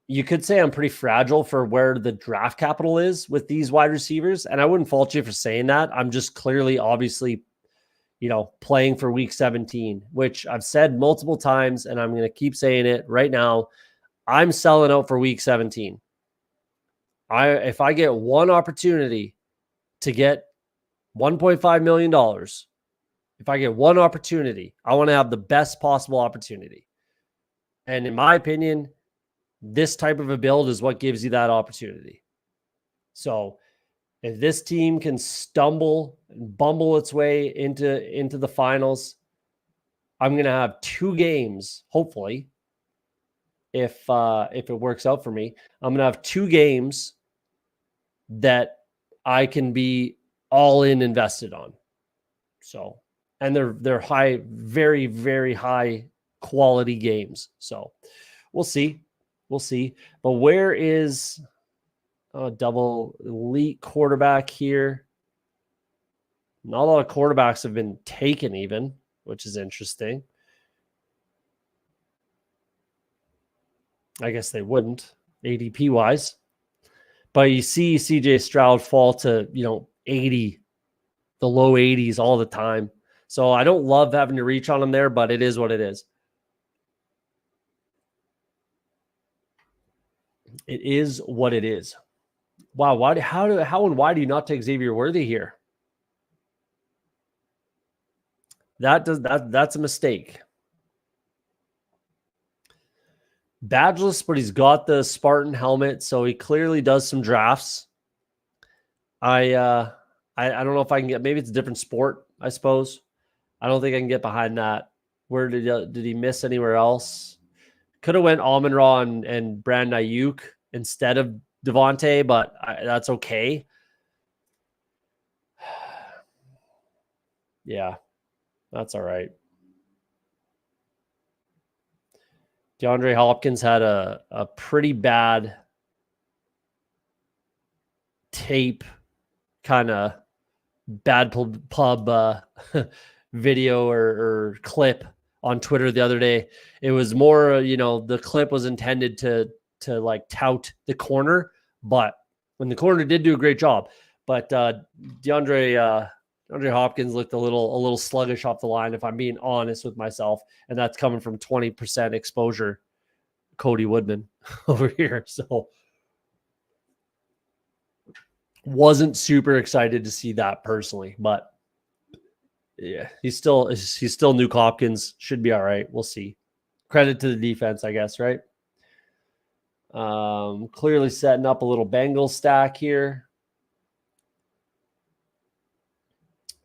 You could say I'm pretty fragile for where the draft capital is with these wide receivers, and I wouldn't fault you for saying that. I'm just clearly, obviously, playing for week 17, which I've said multiple times, and I'm going to keep saying it right now. I'm selling out for week 17. If I get one opportunity to get $1.5 million, if I get one opportunity, I want to have the best possible opportunity. And in my opinion, this type of a build is what gives you that opportunity. So if this team can stumble and bumble its way into the finals, I'm going to have 2 games, hopefully, if it works out for me. I'm going to have 2 games that I can be all in invested on. So, and they're high, very, very high quality games. So we'll see. But where is a double elite quarterback here? Not a lot of quarterbacks have been taken even, which is interesting. I guess they wouldn't ADP wise, but you see CJ Stroud fall to, 80, the low 80s all the time. So I don't love having to reach on him there, but it is what it is. It is what it is. Wow. How and why do you not take Xavier Worthy here? That's a mistake. Badgeless, but he's got the Spartan helmet, so he clearly does some drafts. I don't know if I can get, maybe it's a different sport, I suppose. I don't think I can get behind that. Where did he miss anywhere else? Could have went Amon-Ra and Brandon Ayuk instead of Devontae, but that's okay. Yeah, that's all right. DeAndre Hopkins had a pretty bad tape, kind of bad pub video or clip on Twitter the other day. It was more, the clip was intended to like tout the corner, but when the corner did do a great job, but DeAndre Hopkins looked a little sluggish off the line, if I'm being honest with myself, and that's coming from 20% exposure Cody Woodman over here. So wasn't super excited to see that personally, but yeah, he's still Nuke Hopkins. Should be all right. We'll see. Credit to the defense, I guess, right? Clearly setting up a little Bengals stack here.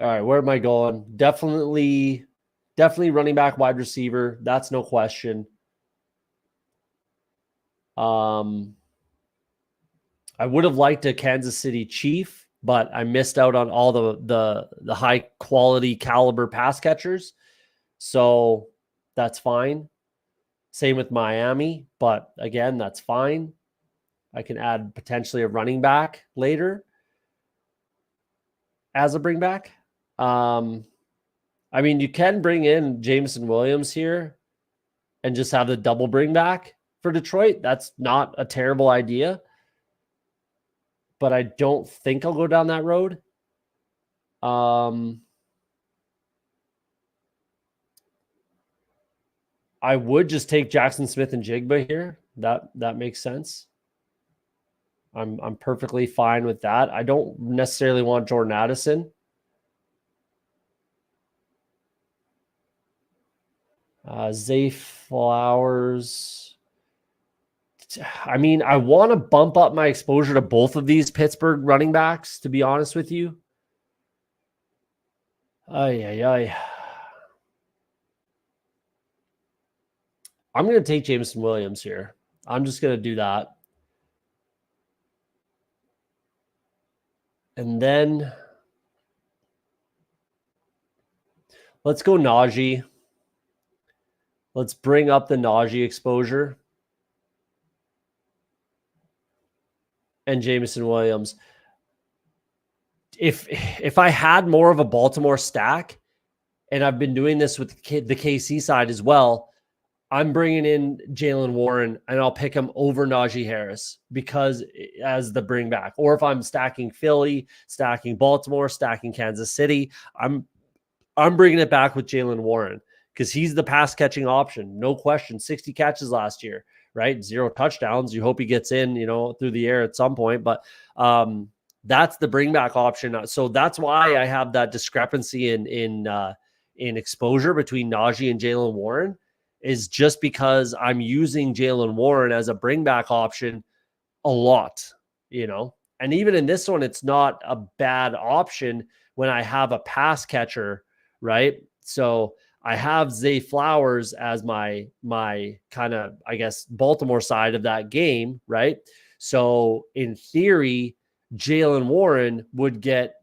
All right, where am I going? Definitely running back, wide receiver. That's no question. I would have liked a Kansas City Chief, but I missed out on all the high quality caliber pass catchers. So that's fine. Same with Miami, but again, that's fine. I can add potentially a running back later as a bring back. I mean, you can bring in Jameson Williams here and just have the double bring back for Detroit. That's not a terrible idea, but I don't think I'll go down that road. I would just take Jackson Smith and Jigba here. That makes sense. I'm perfectly fine with that. I don't necessarily want Jordan Addison. Zay Flowers. I mean, I want to bump up my exposure to both of these Pittsburgh running backs, to be honest with you. I'm going to take Jameson Williams here. I'm just going to do that. And then let's go Najee. Let's bring up the Najee exposure. And Jameson Williams. if I had more of a Baltimore stack, and I've been doing this with the KC side as well, I'm bringing in Jaylen Warren and I'll pick him over Najee Harris because as the bring back. Or if I'm stacking Philly, stacking Baltimore, stacking Kansas City, I'm bringing it back with Jaylen Warren because he's the pass catching option. No question. 60 catches last year, right? 0 touchdowns. You hope he gets in, through the air at some point. But that's the bring back option. So that's why I have that discrepancy in exposure between Najee and Jaylen Warren, is just because I'm using Jaylen Warren as a bring back option a lot, and even in this one, it's not a bad option when I have a pass catcher, right? So I have Zay Flowers as my kind of, I guess, Baltimore side of that game, right? So in theory, Jaylen Warren would get,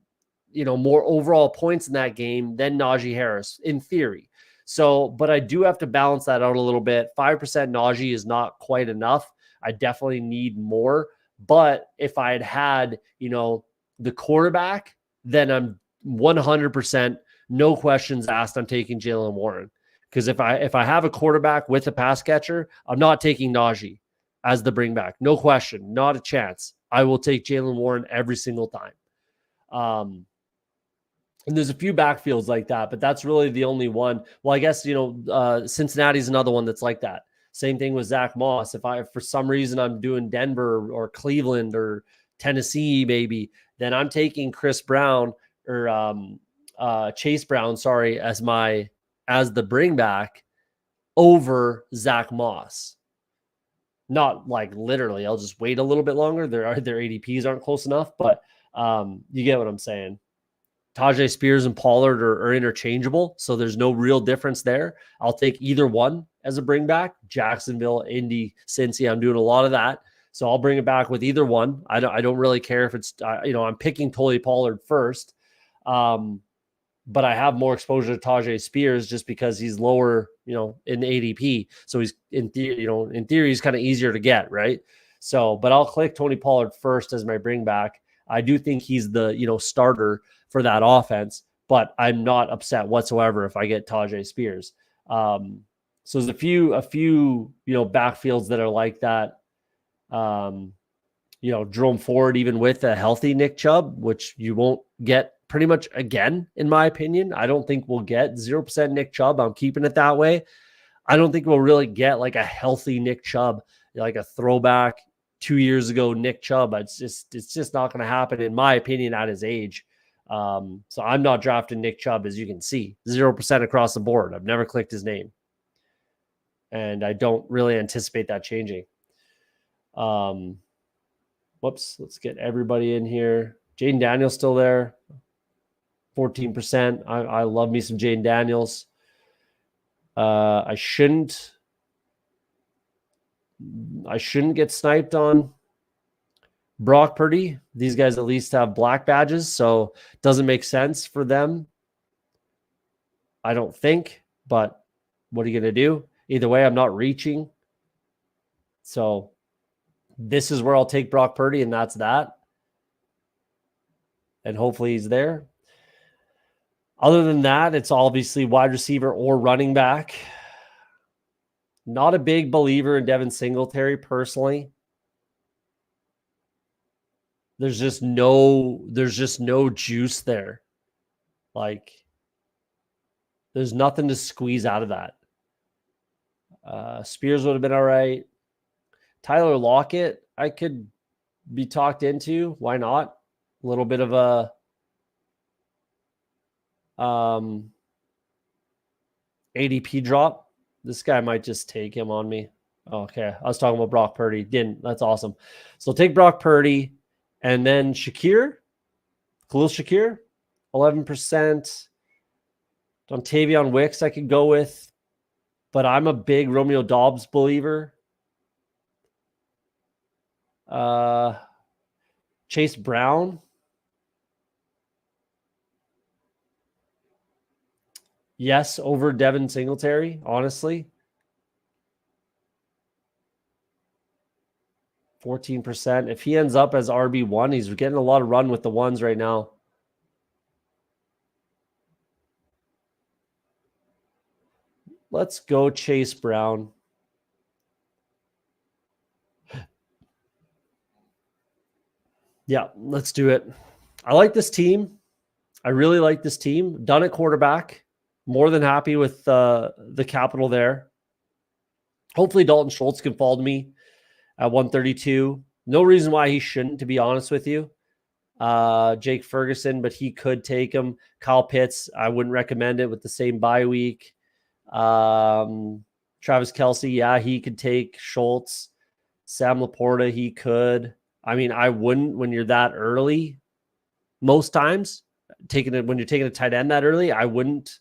more overall points in that game than Najee Harris, in theory. So, but I do have to balance that out a little bit. 5% Najee is not quite enough. I definitely need more. But if I had the quarterback, then I'm 100%, no questions asked, I'm taking Jaylen Warren. Because if I have a quarterback with a pass catcher, I'm not taking Najee as the bring back. No question, not a chance. I will take Jaylen Warren every single time. And there's a few backfields like that, but that's really the only one. Well, I guess, Cincinnati's another one that's like that. Same thing with Zach Moss. If for some reason I'm doing Denver or Cleveland or Tennessee, maybe, then I'm taking Chris Brown or Chase Brown, as the bring back over Zach Moss. Not like literally, I'll just wait a little bit longer. Their ADPs aren't close enough, but you get what I'm saying. Tajay Spears and Pollard are interchangeable, so there's no real difference there. I'll take either one as a bring back. Jacksonville, Indy, Cincy. I'm doing a lot of that, so I'll bring it back with either one. I don't really care if it's I'm picking Tony Pollard first, but I have more exposure to Tajay Spears just because he's lower, in ADP. So he's in theory he's kind of easier to get, right? So, but I'll click Tony Pollard first as my bring back. I do think he's the starter for that offense, but I'm not upset whatsoever if I get Tajay Spears. So there's a few backfields that are like that. Jerome Ford, even with a healthy Nick Chubb, which you won't get pretty much again, in my opinion. I don't think we'll get 0% Nick Chubb. I'm keeping it that way. I don't think we'll really get like a healthy Nick Chubb, like a throwback 2 years ago Nick Chubb. It's just not going to happen, in my opinion, at his age. So I'm not drafting Nick Chubb, as you can see, 0% across the board. I've never clicked his name, and I don't really anticipate that changing. Whoops, let's get everybody in here. Jaden Daniels still there, 14%. I love me some Jaden Daniels. I shouldn't get sniped on Brock Purdy. These guys at least have black badges, so it doesn't make sense for them, I don't think. But what are you going to do? Either way, I'm not reaching. So this is where I'll take Brock Purdy, and that's that. And hopefully he's there. Other than that, it's obviously wide receiver or running back. Not a big believer in Devin Singletary personally. There's just no juice there. Like, there's nothing to squeeze out of that. Spears would have been all right. Tyler Lockett, I could be talked into. Why not? A little bit of a ADP drop. This guy might just take him on me. Okay, I was talking about Brock Purdy. Didn't. That's awesome. So take Brock Purdy, and then Khalil Shakir, 11%. Dontavion Wicks I could go with, but I'm a big Romeo Doubs believer. Chase Brown. Yes, over Devin Singletary, honestly. 14%. If he ends up as RB1, he's getting a lot of run with the ones right now. Let's go Chase Brown. Yeah, let's do it. I like this team. I really like this team. Done at quarterback. More than happy with the capital there. Hopefully Dalton Schultz can fall to me at 132. No reason why he shouldn't, to be honest with you. Jake Ferguson, but he could take him. Kyle Pitts, I wouldn't recommend it with the same bye week. Travis Kelce, yeah, he could take Schultz. Sam Laporta, he could. I mean, I wouldn't when you're that early. Most times, when you're taking a tight end that early, I wouldn't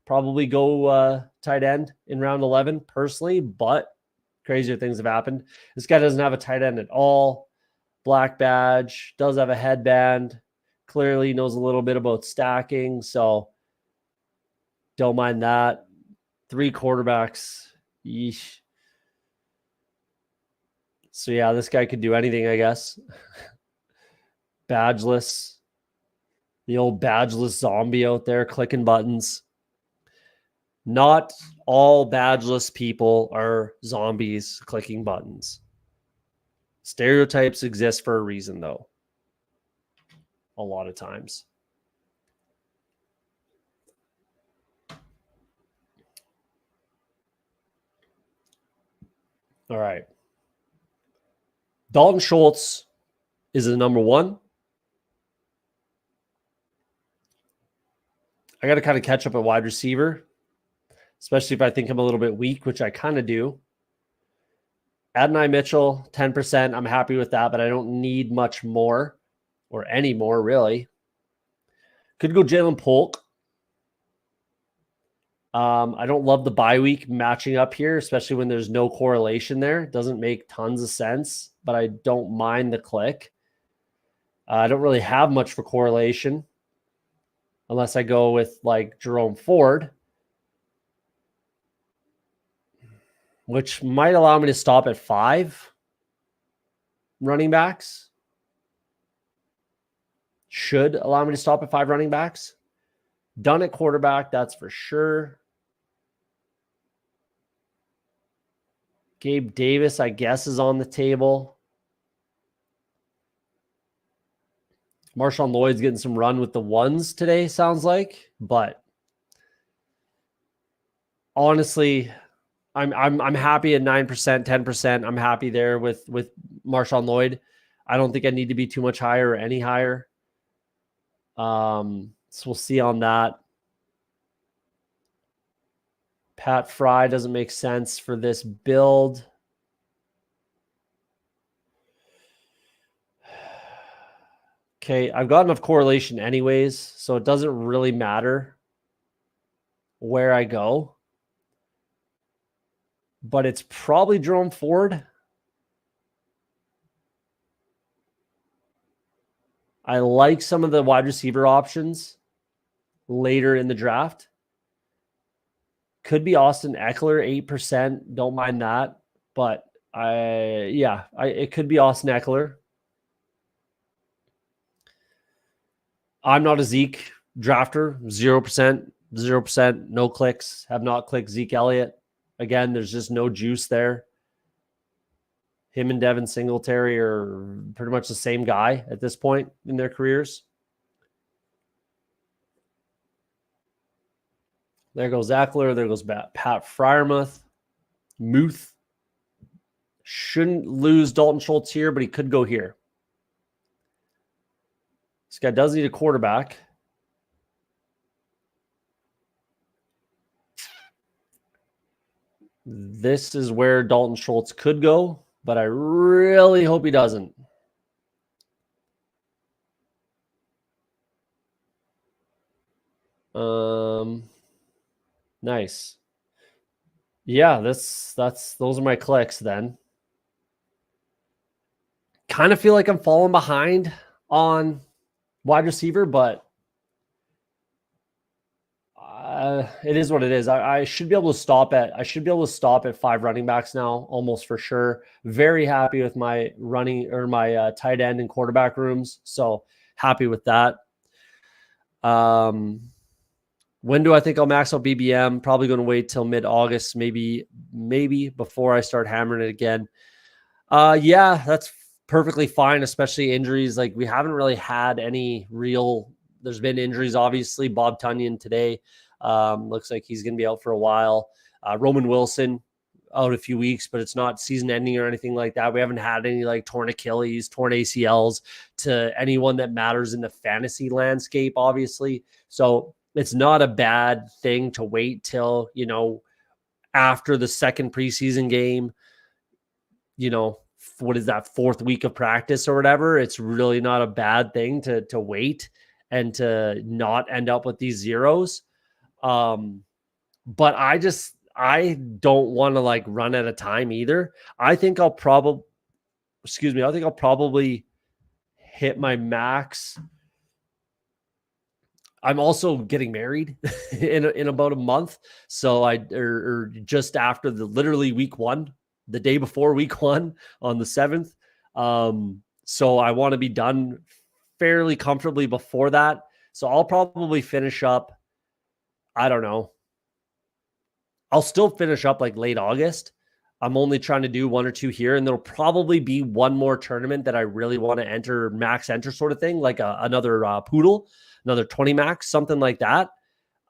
probably go tight end in round 11 personally, but crazier things have happened. This guy doesn't have a tight end at all. Black badge, does have a headband, clearly knows a little bit about stacking, so don't mind that. 3 quarterbacks. Yeesh. So yeah, this guy could do anything, I guess. Badgeless. The old badgeless zombie out there clicking buttons. Not all badgeless people are zombies clicking buttons. Stereotypes exist for a reason, though. A lot of times. All right. Dalton Schultz is the number 1. I got to kind of catch up at wide receiver, especially if I think I'm a little bit weak, which I kind of do. Adonai Mitchell, 10%. I'm happy with that, but I don't need much more or any more, really. Could go Jalen Polk. I don't love the bye week matching up here, especially when there's no correlation there. It doesn't make tons of sense, but I don't mind the click. I don't really have much for correlation unless I go with like Jerome Ford, which might allow me to stop at 5 running backs. Should allow me to stop at 5 running backs. Done at quarterback, that's for sure. Gabe Davis, I guess, is on the table. Marshawn Lloyd's getting some run with the ones today, sounds like. But honestly, I'm happy at 9%, 10%. I'm happy there with Marshawn Lloyd. I don't think I need to be too much higher or any higher. So we'll see on that. Pat Fry doesn't make sense for this build. Okay, I've got enough correlation anyways, so it doesn't really matter where I go. But it's probably Jerome Ford. I like some of the wide receiver options later in the draft. Could be Austin Eckler, 8%. Don't mind that. But it could be Austin Eckler. I'm not a Zeke drafter. 0%, no clicks. Have not clicked Zeke Elliott. Again, there's just no juice there. Him and Devin Singletary are pretty much the same guy at this point in their careers. There goes Eckler. There goes Pat Freiermuth. Muth. Shouldn't lose Dalton Schultz here, but he could go here. This guy does need a quarterback. This is where Dalton Schultz could go, but I really hope he doesn't. Nice. Yeah, those are my clicks then. Kind of feel like I'm falling behind on wide receiver, but it is what it is. I should be able to stop at 5 running backs now, almost for sure. Very happy with my my tight end and quarterback rooms. So happy with that. When do I think I'll max out BBM? Probably going to wait till mid-August, maybe before I start hammering it again. Yeah, that's perfectly fine, especially injuries. Like we haven't really had any real. There's been injuries, obviously. Bob Tunyon today looks like he's going to be out for a while. Roman Wilson out a few weeks, but it's not season ending or anything like that. We haven't had any like torn Achilles, torn ACLs to anyone that matters in the fantasy landscape, obviously. So it's not a bad thing to wait till, after the second preseason game, what is that, fourth week of practice or whatever. It's really not a bad thing to wait and to not end up with these zeros. But I don't want to like run out of time either. I think I'll probably hit my max. I'm also getting married in about a month. So or just after literally week one, the day before week one on the 7th. So I want to be done fairly comfortably before that. So I'll probably finish up, I don't know. I'll still finish up like late August. I'm only trying to do one or two here, and there'll probably be one more tournament that I really want to enter, max enter sort of thing, like another poodle, another 20 max, something like that.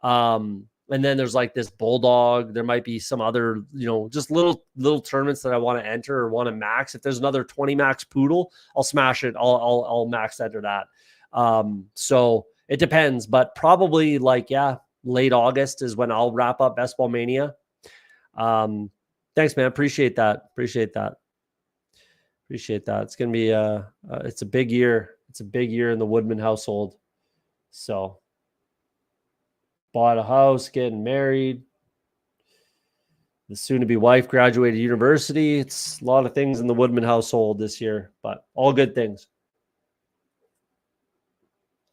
And then there's like this bulldog. There might be some other, just little tournaments that I want to enter or want to max. If there's another 20 max poodle, I'll smash it. I'll max enter that. So it depends, but probably late August is when I'll wrap up Best Ball Mania. Thanks, man. Appreciate that. It's going to be it's a big year. It's a big year in the Woodman household. So bought a house, getting married. The soon-to-be wife graduated university. It's a lot of things in the Woodman household this year, but all good things.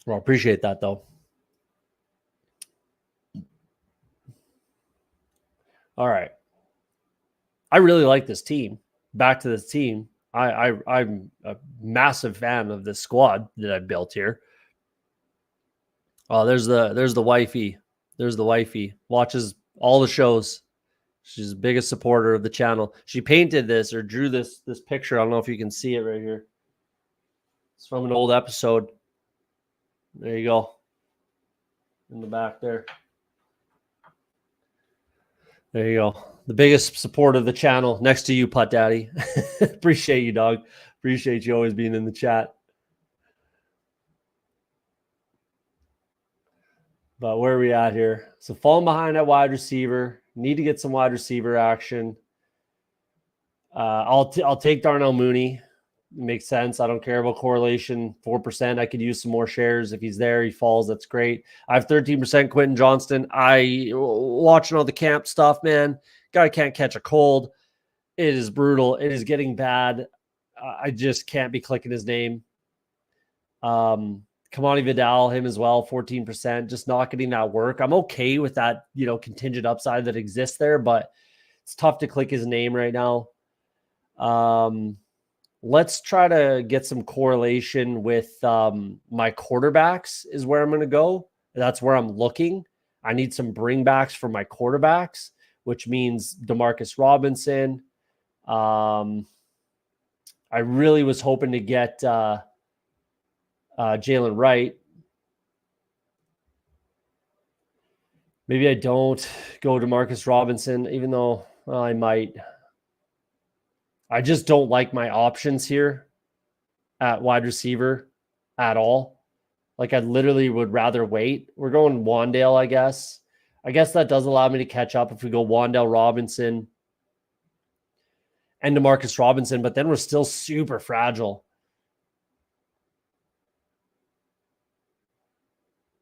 Well, appreciate that, though. All right. I really like this team. Back to this team. I'm a massive fan of this squad that I built here. Oh, there's the wifey. There's the wifey. Watches all the shows. She's the biggest supporter of the channel. She painted this or drew this picture. I don't know if you can see it right here. It's from an old episode. There you go. In the back there. There you go. The biggest supporter of the channel next to you, Putt Daddy. Appreciate you, dog. Appreciate you always being in the chat. But where are we at here? So falling behind at wide receiver. Need to get some wide receiver action. I'll take Darnell Mooney. It makes sense. I don't care about correlation. 4%. I could use some more shares. If he's there, he falls. That's great. I have 13% Quentin Johnston. I watching all the camp stuff, man. Guy can't catch a cold. It is brutal. It is getting bad. I just can't be clicking his name. Kamani Vidal, him as well, 14%. Just not getting that work. I'm okay with that, contingent upside that exists there, but it's tough to click his name right now. Let's try to get some correlation with my quarterbacks is where I'm going to go. That's where I'm looking. I need some bringbacks for my quarterbacks, which means Demarcus Robinson. I really was hoping to get Jalen Wright. Maybe I don't go to Demarcus Robinson, even though I might. I just don't like my options here at wide receiver at all. Like I literally would rather wait. We're going Wandale, I guess. I guess that does allow me to catch up if we go Wandale Robinson and Demarcus Robinson, but then we're still super fragile.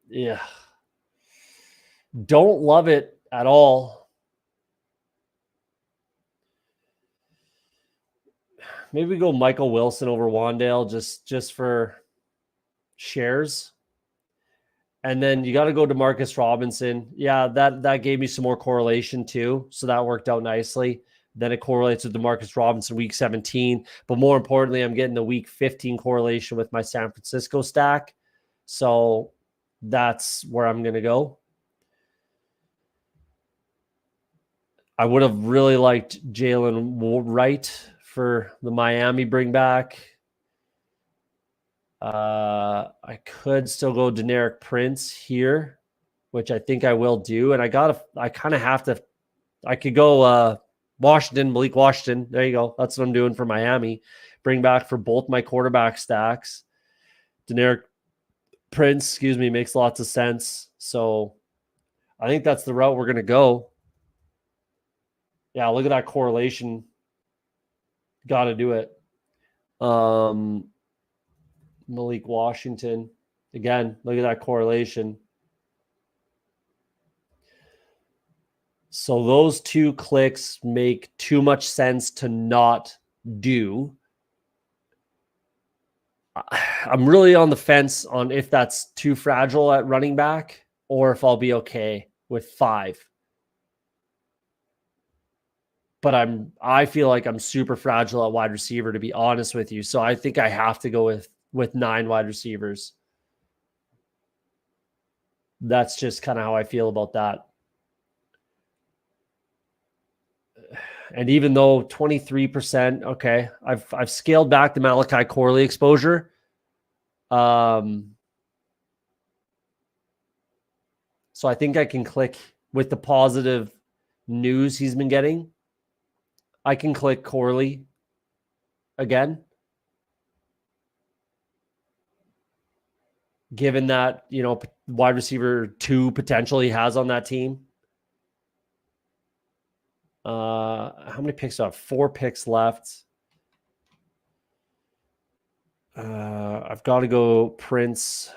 Yeah. Don't love it at all. Maybe we go Michael Wilson over Wandale just for shares. And then you got to go to Demarcus Robinson. Yeah, that gave me some more correlation too. So that worked out nicely. Then it correlates with Demarcus Robinson week 17. But more importantly, I'm getting the week 15 correlation with my San Francisco stack. So that's where I'm going to go. I would have really liked Jalen Wright for the Miami bring back. I could still go Deneric Prince here, which I think I will do. And I kind of have to, I could go Washington, Malik Washington. There you go. That's what I'm doing for Miami. Bring back for both my quarterback stacks. Deneric Prince, makes lots of sense. So I think that's the route we're going to go. Yeah, look at that correlation. Got to do it. Malik Washington. Again, look at that correlation. So those two clicks make too much sense to not do. I'm really on the fence on if that's too fragile at running back or if I'll be okay with 5. But I feel like I'm super fragile at wide receiver, to be honest with you. So I think I have to go with 9 wide receivers. That's just kind of how I feel about that. And even though 23%, okay, I've scaled back the Malachi Corley exposure. So I think I can click with the positive news he's been getting. I can click Corley again. Given that, wide receiver 2 potential he has on that team. How many picks do I have? 4 picks left. I've got to go Prince.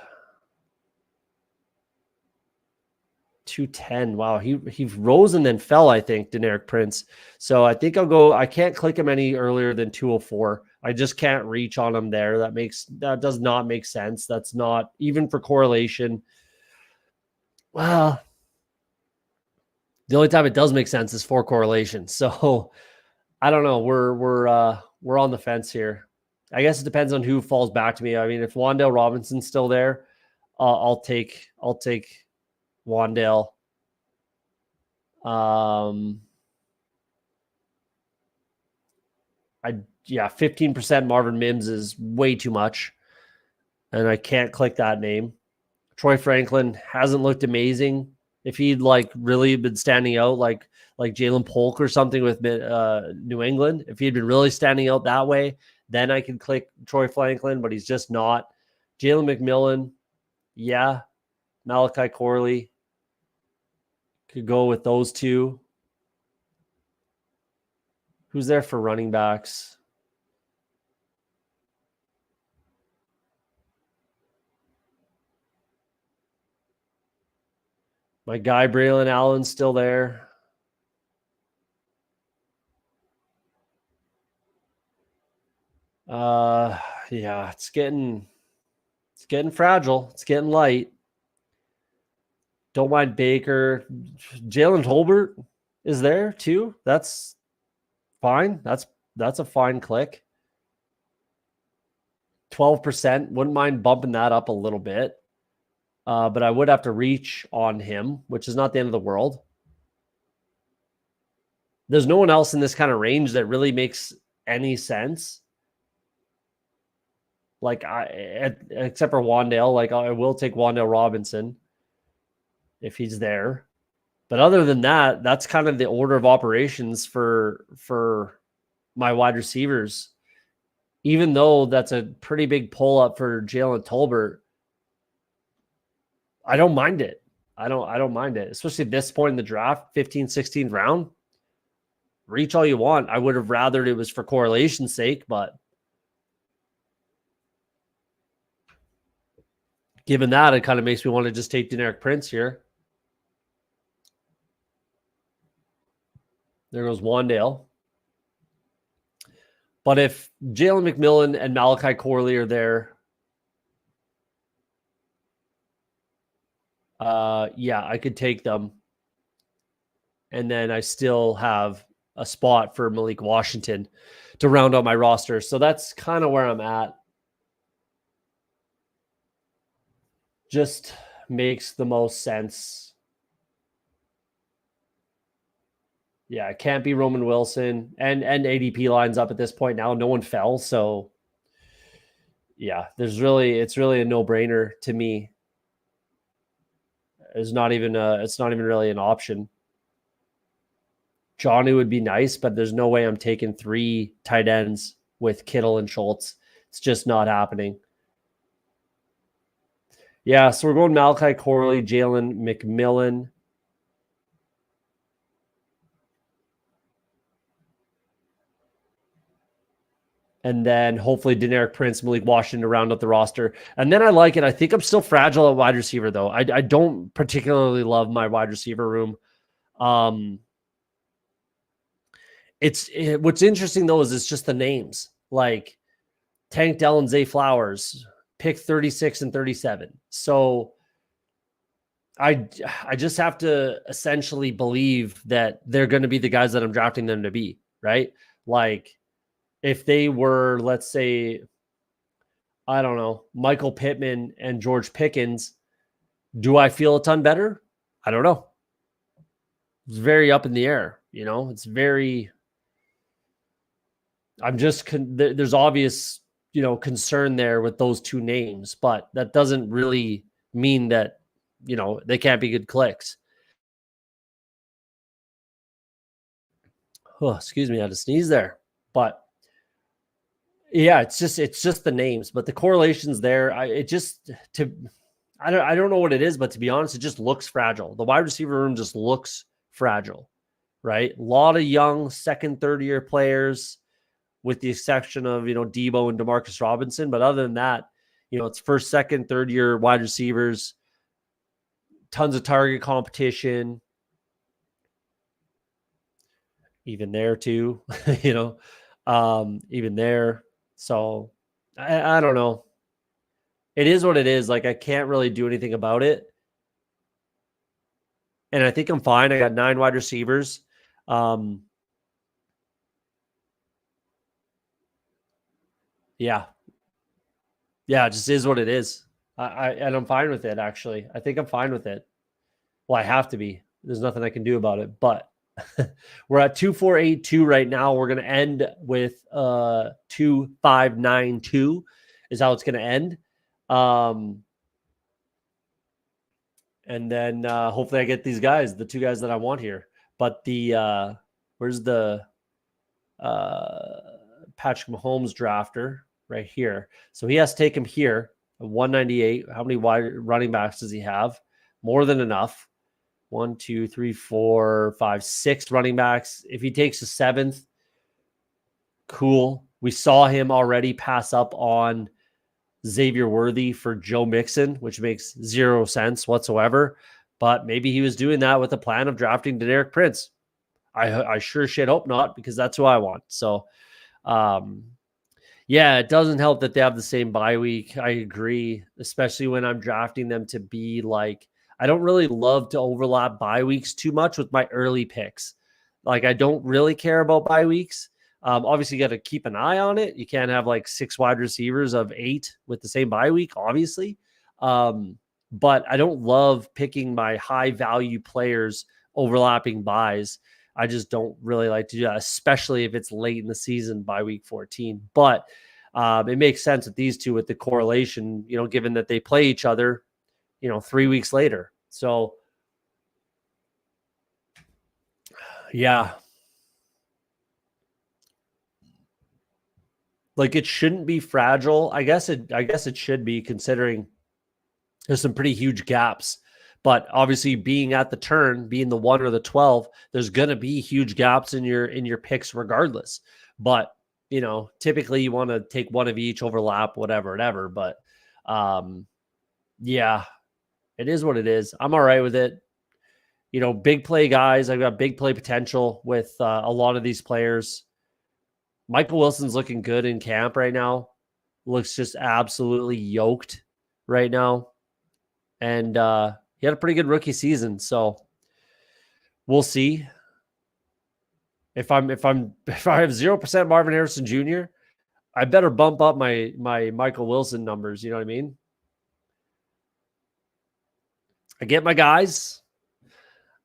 210. Wow, he rose and then fell, I think, Deneric Prince. So I think I'll go. I can't click him any earlier than 204. I just can't reach on him there. That does not make sense. That's not even for correlation. Well, the only time it does make sense is for correlation. So I don't know. We're on the fence here. I guess it depends on who falls back to me. I mean, if Wan'Dale Robinson's still there, I'll take Wan'Dale. 15% Marvin Mims is way too much, and I can't click that name. Troy Franklin hasn't looked amazing. If he'd really been standing out like Jalen Polk or something with New England, if he'd been really standing out that way, then I could click Troy Franklin, but he's just not. Jalen McMillan, yeah. Malachi Corley, could go with those 2. Who's there for running backs? My guy, Braylon Allen's still there. Yeah, it's getting fragile. It's getting light. Don't mind Baker. Jalen Tolbert is there too. That's fine. That's a fine click. 12%. Wouldn't mind bumping that up a little bit. But I would have to reach on him, which is not the end of the world. There's no one else in this kind of range that really makes any sense. Except for Wan'Dale, I will take Wan'Dale Robinson if he's there. But other than that, that's kind of the order of operations for my wide receivers. Even though that's a pretty big pull up for Jalen Tolbert, I don't mind it. I don't mind it, especially at this point in the draft, 15th, 16th round. Reach all you want. I would have rathered it was for correlation's sake, but given that, it kind of makes me want to just take Deneric Prince here. There goes Wan'Dale. But if Jalen McMillan and Malachi Corley are there, I could take them. And then I still have a spot for Malik Washington to round out my roster. So that's kind of where I'm at. Just makes the most sense. Yeah, it can't be Roman Wilson, and ADP lines up at this point now. No one fell, so yeah, it's really a no-brainer to me. It's not even really an option. Johnny would be nice, but there's no way I'm taking 3 tight ends with Kittle and Schultz. It's just not happening. Yeah, so we're going Malachi Corley, Jalen McMillan. And then hopefully Deneric Prince, Malik Washington to round up the roster. And then I like it. I think I'm still fragile at wide receiver, though. I don't particularly love my wide receiver room. What's interesting, though, is it's just the names. Like Tank Dell and Zay Flowers, pick 36 and 37. So I just have to essentially believe that they're going to be the guys that I'm drafting them to be, right? Like if they were, let's say, I don't know, Michael Pittman and George Pickens, do I feel a ton better? I don't know. It's very up in the air, you know? It's very there's obvious, you know, concern there with those two names, but that doesn't really mean that, you know, they can't be good clicks. Oh, excuse me, I had to sneeze there. But yeah, it's just the names, but the correlations there, I don't know what it is, but to be honest, it just looks fragile. The wide receiver room just looks fragile, right? A lot of young second, third year players, with the exception of, you know, Debo and Demarcus Robinson. But other than that, you know, it's first, second, third year wide receivers, tons of target competition, even there too, you know, even there. So I don't know. It is what it is. Like I can't really do anything about it. And I think I'm fine. I got 9 wide receivers. Yeah. Yeah, it just is what it is. And I'm fine with it, actually. I think I'm fine with it. Well, I have to be. There's nothing I can do about it. But we're at 2482 right now. We're going to end with 2592 is how it's going to end. And then hopefully I get these guys, the 2 guys that I want here. But the where's the Patrick Mahomes drafter? Right here. So he has to take him here at 198. How many wide running backs does he have? More than enough. 1, 2, 3, 4, 5, 6 running backs. If he takes a 7th, cool. We saw him already pass up on Xavier Worthy for Joe Mixon, which makes 0 sense whatsoever. But maybe he was doing that with a plan of drafting Deneric Prince. I sure shit hope not, because that's who I want. So, yeah, it doesn't help that they have the same bye week. I agree, especially when I'm drafting them to be like, I don't really love to overlap bye weeks too much with my early picks. Like, I don't really care about bye weeks. Obviously, you got to keep an eye on it. You can't have like 6 wide receivers of 8 with the same bye week, obviously. But I don't love picking my high value players overlapping buys. I just don't really like to do that, especially if it's late in the season by week 14. But it makes sense with these two with the correlation, you know, given that they play each other, you know, 3 weeks later. So, yeah. Like it shouldn't be fragile. I guess it should be, considering there's some pretty huge gaps. But obviously, being at the turn, being the 1 or the 12, there's going to be huge gaps in your picks regardless. But, you know, typically you want to take one of each, overlap, whatever. But yeah, it is what it is. I'm all right with it. You know, big play guys. I've got big play potential with a lot of these players. Michael Wilson's looking good in camp right now. Looks just absolutely yoked right now. And he had a pretty good rookie season, so we'll see. If I have 0% Marvin Harrison Jr., I better bump up my Michael Wilson numbers. You know what I mean? I get my guys.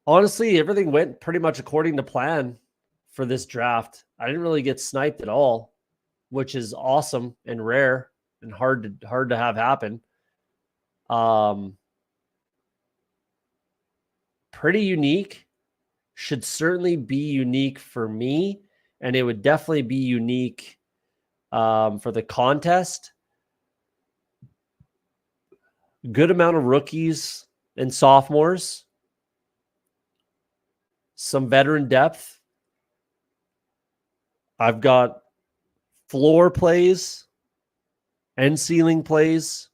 Honestly, everything went pretty much according to plan for this draft. I didn't really get sniped at all, which is awesome and rare and hard to have happen. Pretty unique. Should certainly be unique for me, and it would definitely be unique for the contest. Good amount of rookies and sophomores. Some veteran depth. I've got floor plays and ceiling plays.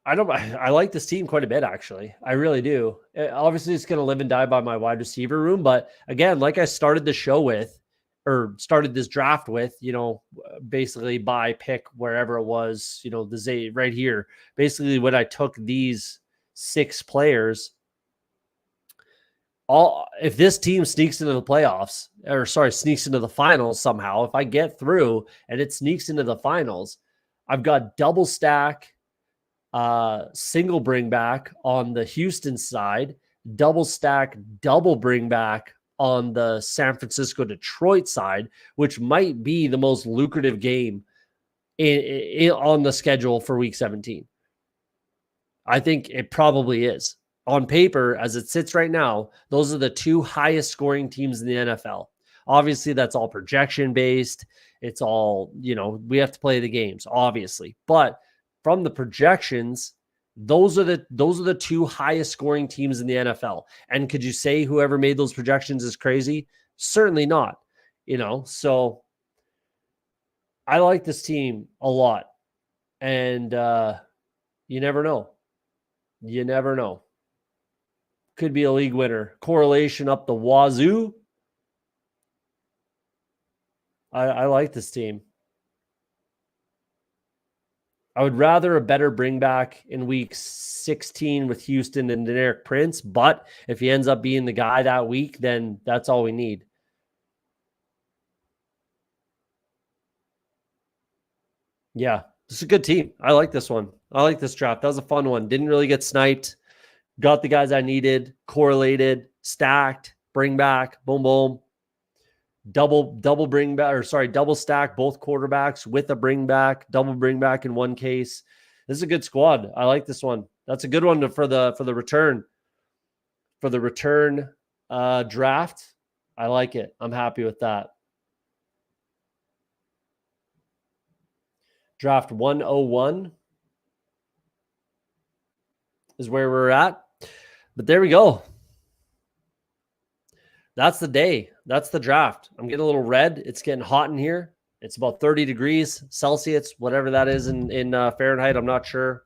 I like this team quite a bit, actually. I really do. Obviously, it's going to live and die by my wide receiver room. But again, like I started the show with, or started this draft with, basically by pick wherever it was, the Z right here. Basically, when I took these 6 players, if this team sneaks into the playoffs, sneaks into the finals somehow, if I get through and it sneaks into the finals, I've got double stack, single bring back on the Houston side, double stack, double bring back on the San Francisco Detroit side, which might be the most lucrative game on the schedule for week 17. I think it probably is. On paper, as it sits right now, those are the 2 highest scoring teams in the NFL. Obviously, that's all projection based. It's all, we have to play the games, obviously. But from the projections, those are the 2 highest scoring teams in the NFL. And could you say whoever made those projections is crazy? Certainly not. So I like this team a lot. And you never know. You never know. Could be a league winner. Correlation up the wazoo. I like this team. I would rather a better bring back in week 16 with Houston than Deneric Prince, but if he ends up being the guy that week, then that's all we need. Yeah, this is a good team. I like this one. I like this draft. That was a fun one. Didn't really get sniped. Got the guys I needed, correlated, stacked, bring back, boom, boom. Double bring back, double stack both quarterbacks with a bring back, double bring back in one case. This is a good squad. I like this one. That's a good one for the return. For the return draft. I like it. I'm happy with that. Draft 101 is where we're at. But there we go. That's the day. That's the draft. I'm getting a little red. It's getting hot in here. It's about 30 degrees Celsius, whatever that is in Fahrenheit. I'm not sure.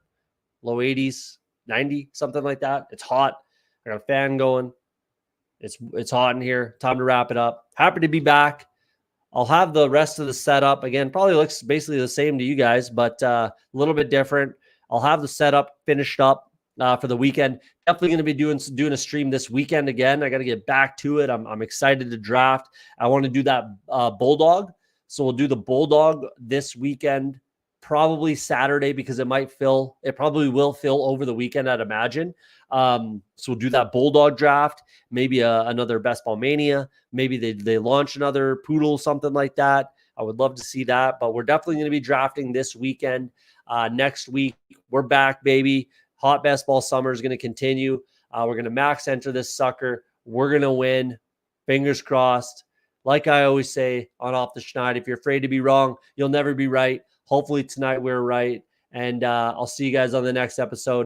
Low 80s, 90, something like that. It's hot. I got a fan going. It's hot in here. Time to wrap it up. Happy to be back. I'll have the rest of the setup. Again, probably looks basically the same to you guys, but a little bit different. I'll have the setup finished up for the weekend. Definitely going to be doing a stream this weekend again. I got to get back to it. I'm excited to draft. I want to do that Bulldog. So we'll do the Bulldog this weekend, probably Saturday, because it probably will fill over the weekend, I'd imagine. So we'll do that Bulldog draft, maybe another Best Ball Mania. Maybe they launch another Poodle, something like that. I would love to see that, but we're definitely going to be drafting this weekend. Next week, we're back, baby. Hot Best Ball summer is going to continue. We're going to max enter this sucker. We're going to win. Fingers crossed. Like I always say on Off the Schneid, if you're afraid to be wrong, you'll never be right. Hopefully tonight we're right. And I'll see you guys on the next episode.